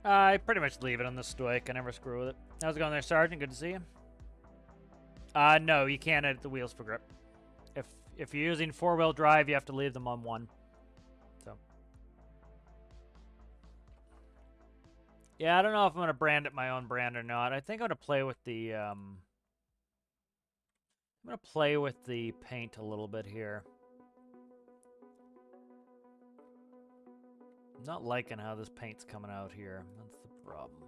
I pretty much leave it on the stoic. I never screw with it. How's it going there, Sergeant? Good to see you. No, you can't edit the wheels for grip. If you're using 4-wheel drive, you have to leave them on 1. So. Yeah, I don't know if I'm going to brand it my own brand or not. I think I'm going to play with the paint a little bit here. I'm not liking how this paint's coming out here. That's the problem.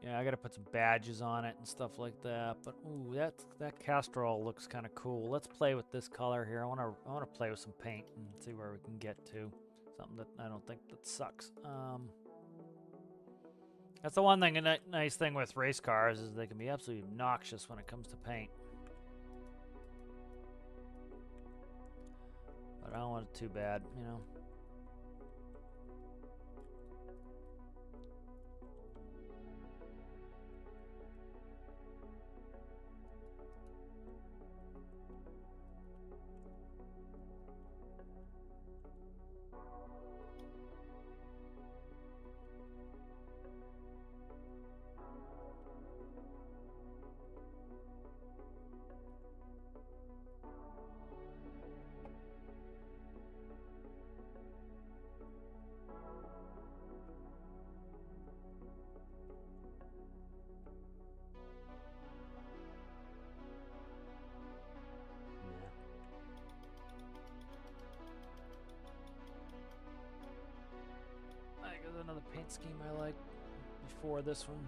Yeah, I gotta put some badges on it and stuff like that. But ooh, that castrol looks kind of cool. Let's play with this color here. I wanna play with some paint and see where we can get to. Something that I don't think that sucks. That's the one thing, a nice thing with race cars is they can be absolutely obnoxious when it comes to paint. But I don't want it too bad, you know. Another paint scheme I like before this one.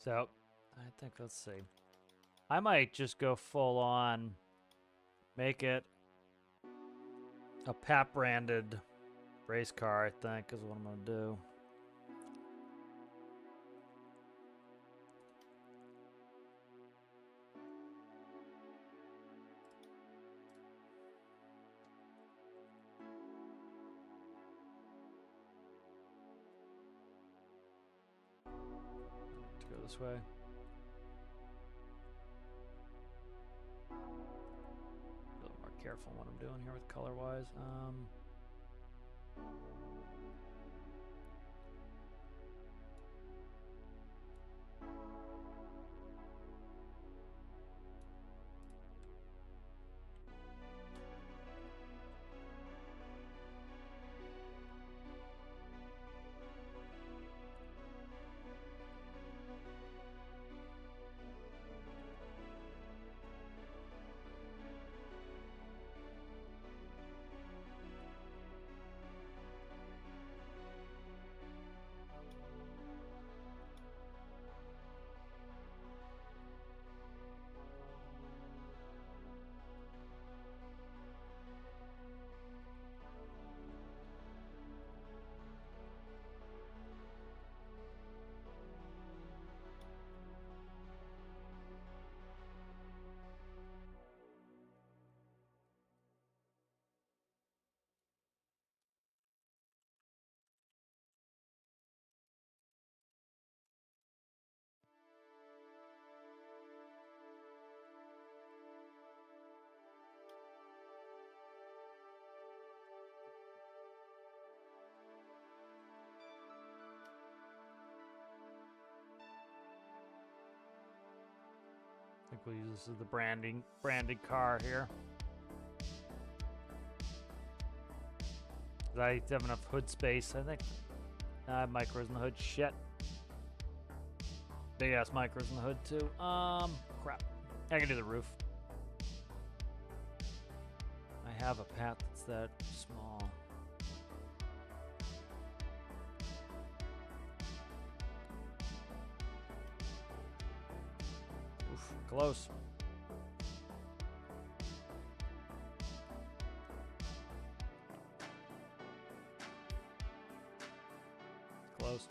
So, I think, let's see. I might just go full on, make it a PAP branded race car, I think, is what I'm going to do. To go this way. A little more careful what I'm doing here with color-wise. I think we'll use this as the branded car here. I have enough hood space, I think. I have micros in the hood. Shit. Big ass micros in the hood too. Crap. I can do the roof. I have a path that's that small. Oof, close. Close.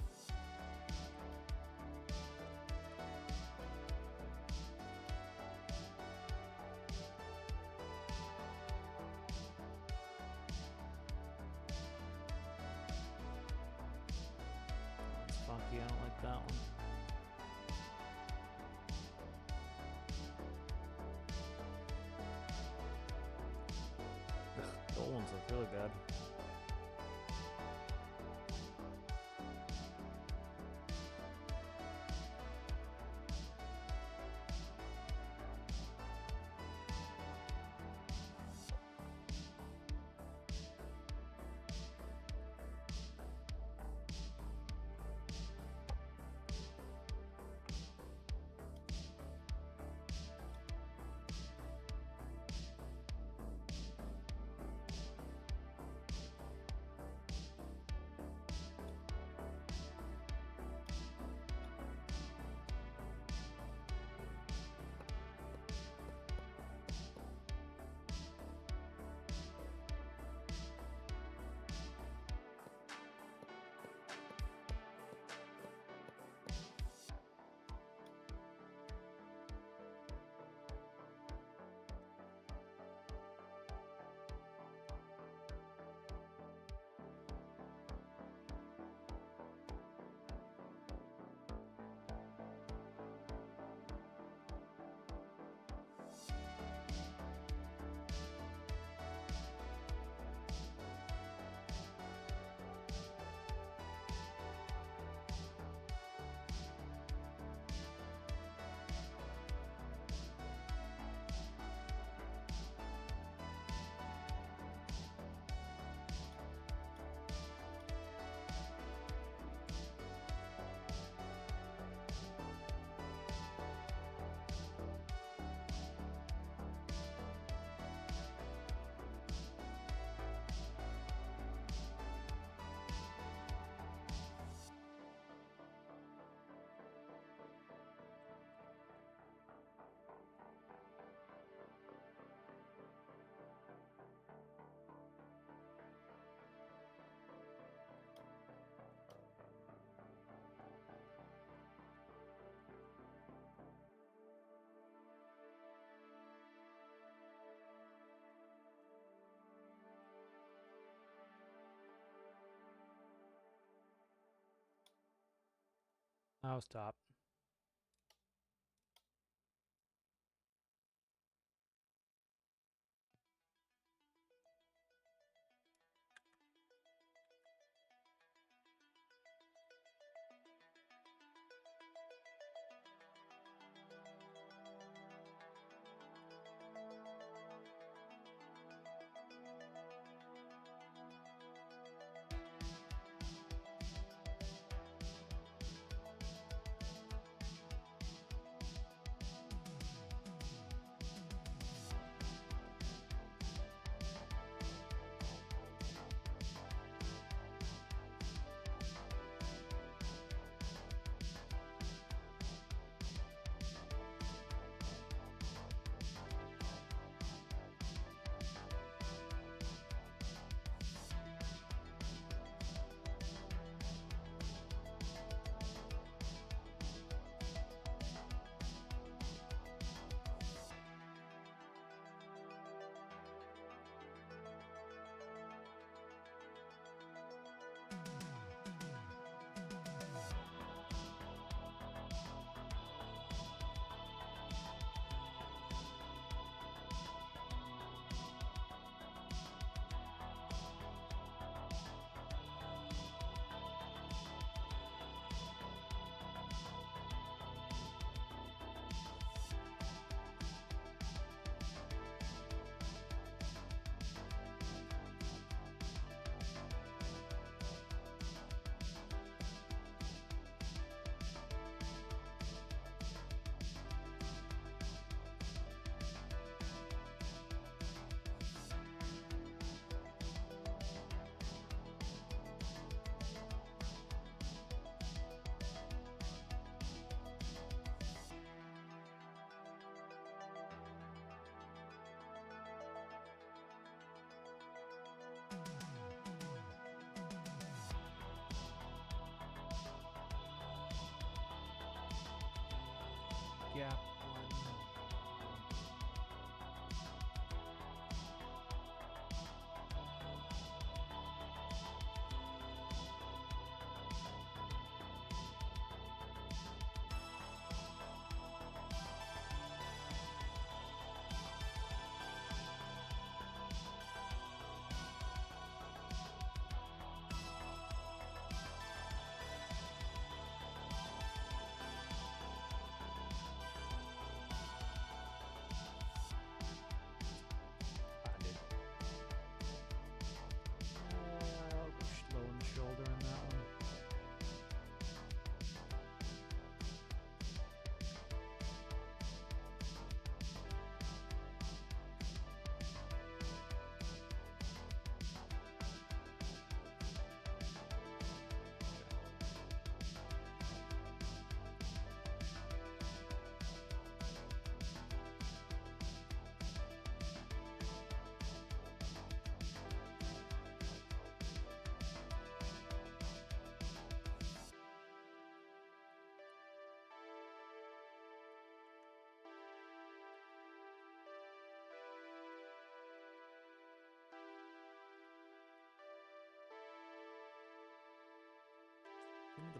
That's funky, I don't like that one. Ugh, the old ones look really bad. I'll stop.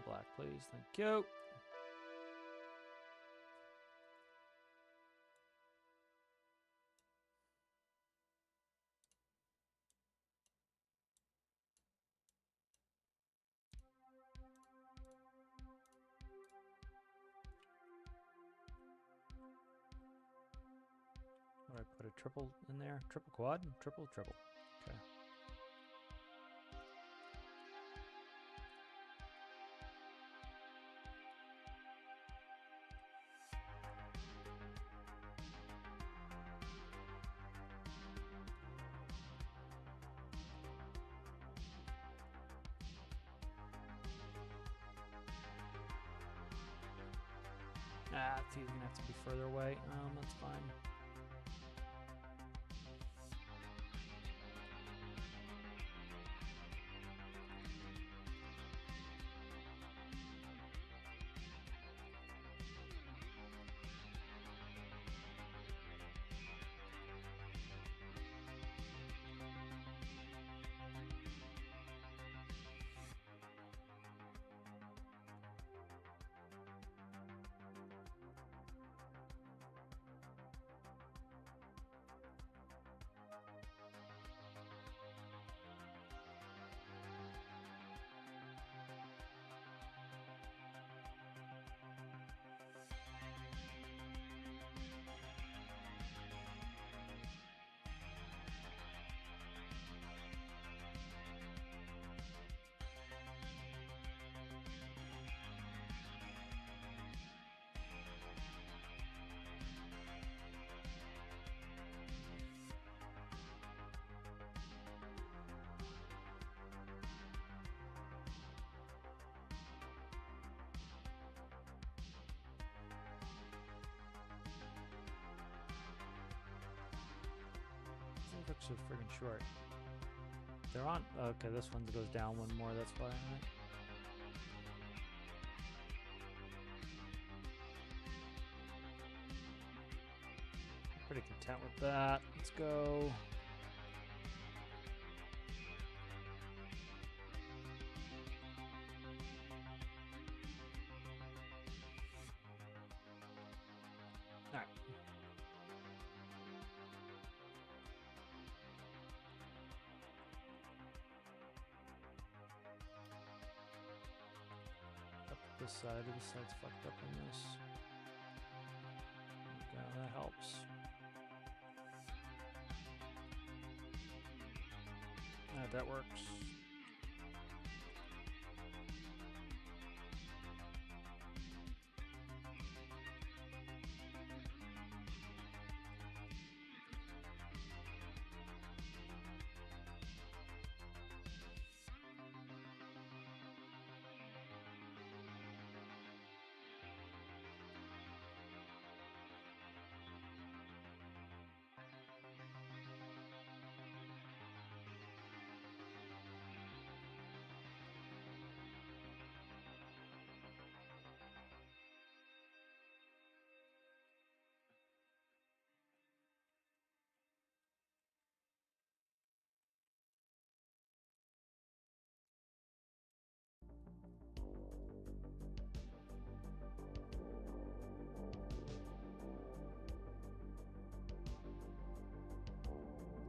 black, please. Thank you. What, I put a triple in there? Triple quad? Triple, triple. Okay. Ah, it's either gonna have to be further away. That's fine. Looks so friggin' short. They're on. Okay, this one goes down one more. That's why. Right? I'm pretty content with that. Let's go. All right. This side's fucked up on this. Okay, that helps. That works.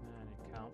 And count.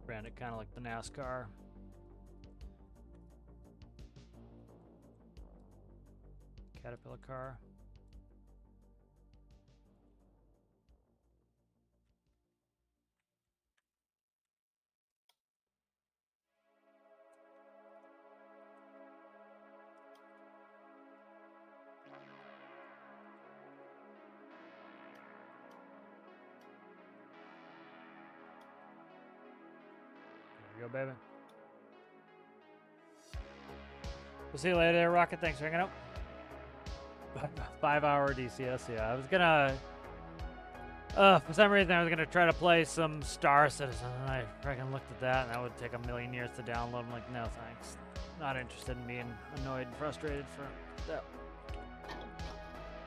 Ran it kind of like the NASCAR. Caterpillar car. There we go, baby. We'll see you later, Rocket. Thanks for hanging out. 5-hour DCS, yeah. I was gonna... for some reason, I was gonna try to play some Star Citizen, and I freaking looked at that, and that would take a million years to download. I'm like, no thanks. Not interested in being annoyed and frustrated for that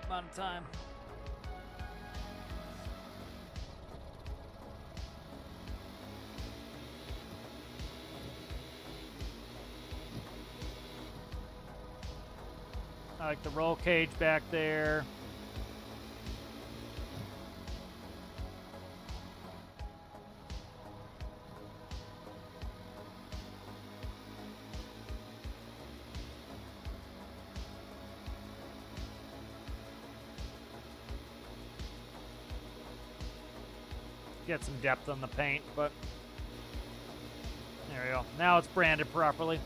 amount of time. I like the roll cage back there. Get some depth on the paint, but there we go. Now it's branded properly.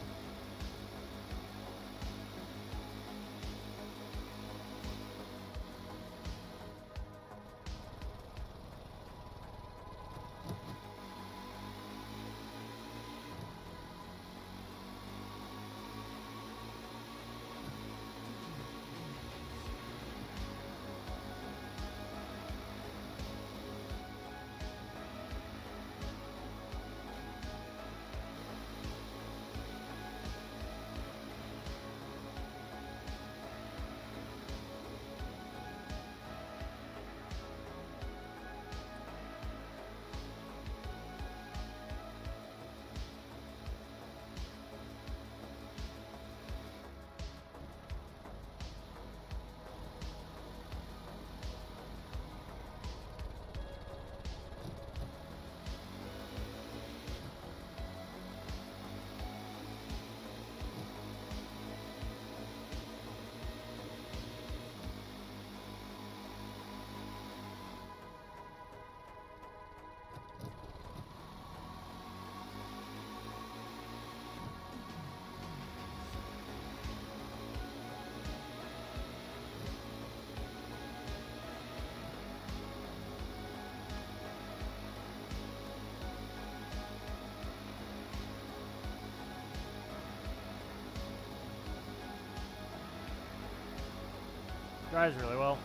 Dries really well.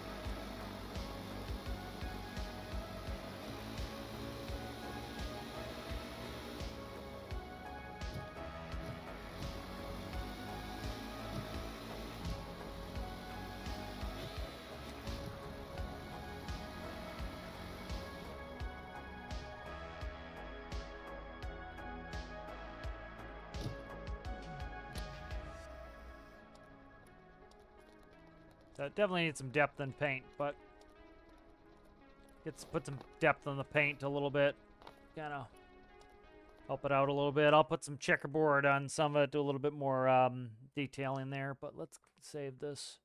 So it definitely needs some depth in paint, but let's put some depth on the paint a little bit. Kind of help it out a little bit. I'll put some checkerboard on some of it, do a little bit more detailing there, but let's save this.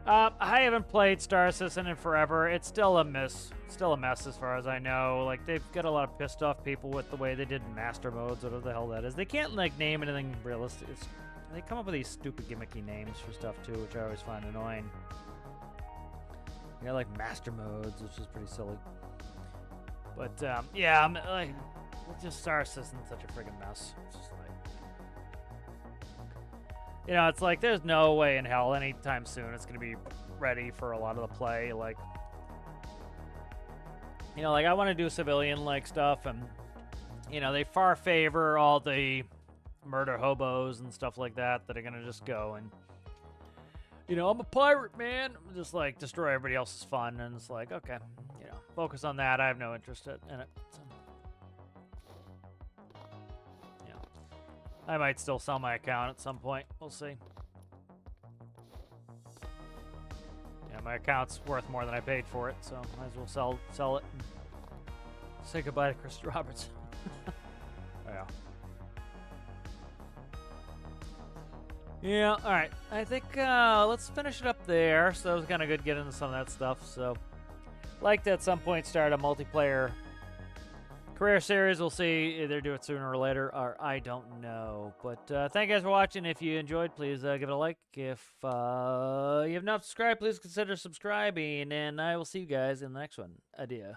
I haven't played Star Citizen in forever. It's still a mess. Still a mess as far as I know. Like, they've got a lot of pissed off people with the way they did master modes, whatever the hell that is. They can't, like, name anything realistic. They come up with these stupid gimmicky names for stuff, too, which I always find annoying. You got, like, master modes, which is pretty silly. But, yeah, I'm, like, just Star Citizen's such a friggin' mess. It's just like... You know, it's like there's no way in hell anytime soon it's going to be ready for a lot of the play. Like, you know, like I want to do civilian-like stuff, and, you know, they far favor all the murder hobos and stuff like that that are going to just go and, you know, I'm a pirate, man. Just, like, destroy everybody else's fun. And it's like, okay, you know, focus on that. I have no interest in it. So. I might still sell my account at some point. We'll see. my account's worth more than I paid for it, so might as well sell it and say goodbye to Chris Roberts. Yeah. Yeah, alright. I think let's finish it up there. So it was kind of good getting into some of that stuff. So, like to at some point start a multiplayer career series. We'll see. Either do it sooner or later, or I don't know. But thank you guys for watching. If you enjoyed, please give it a like. If you have not subscribed, please consider subscribing. And I will see you guys in the next one. Adieu.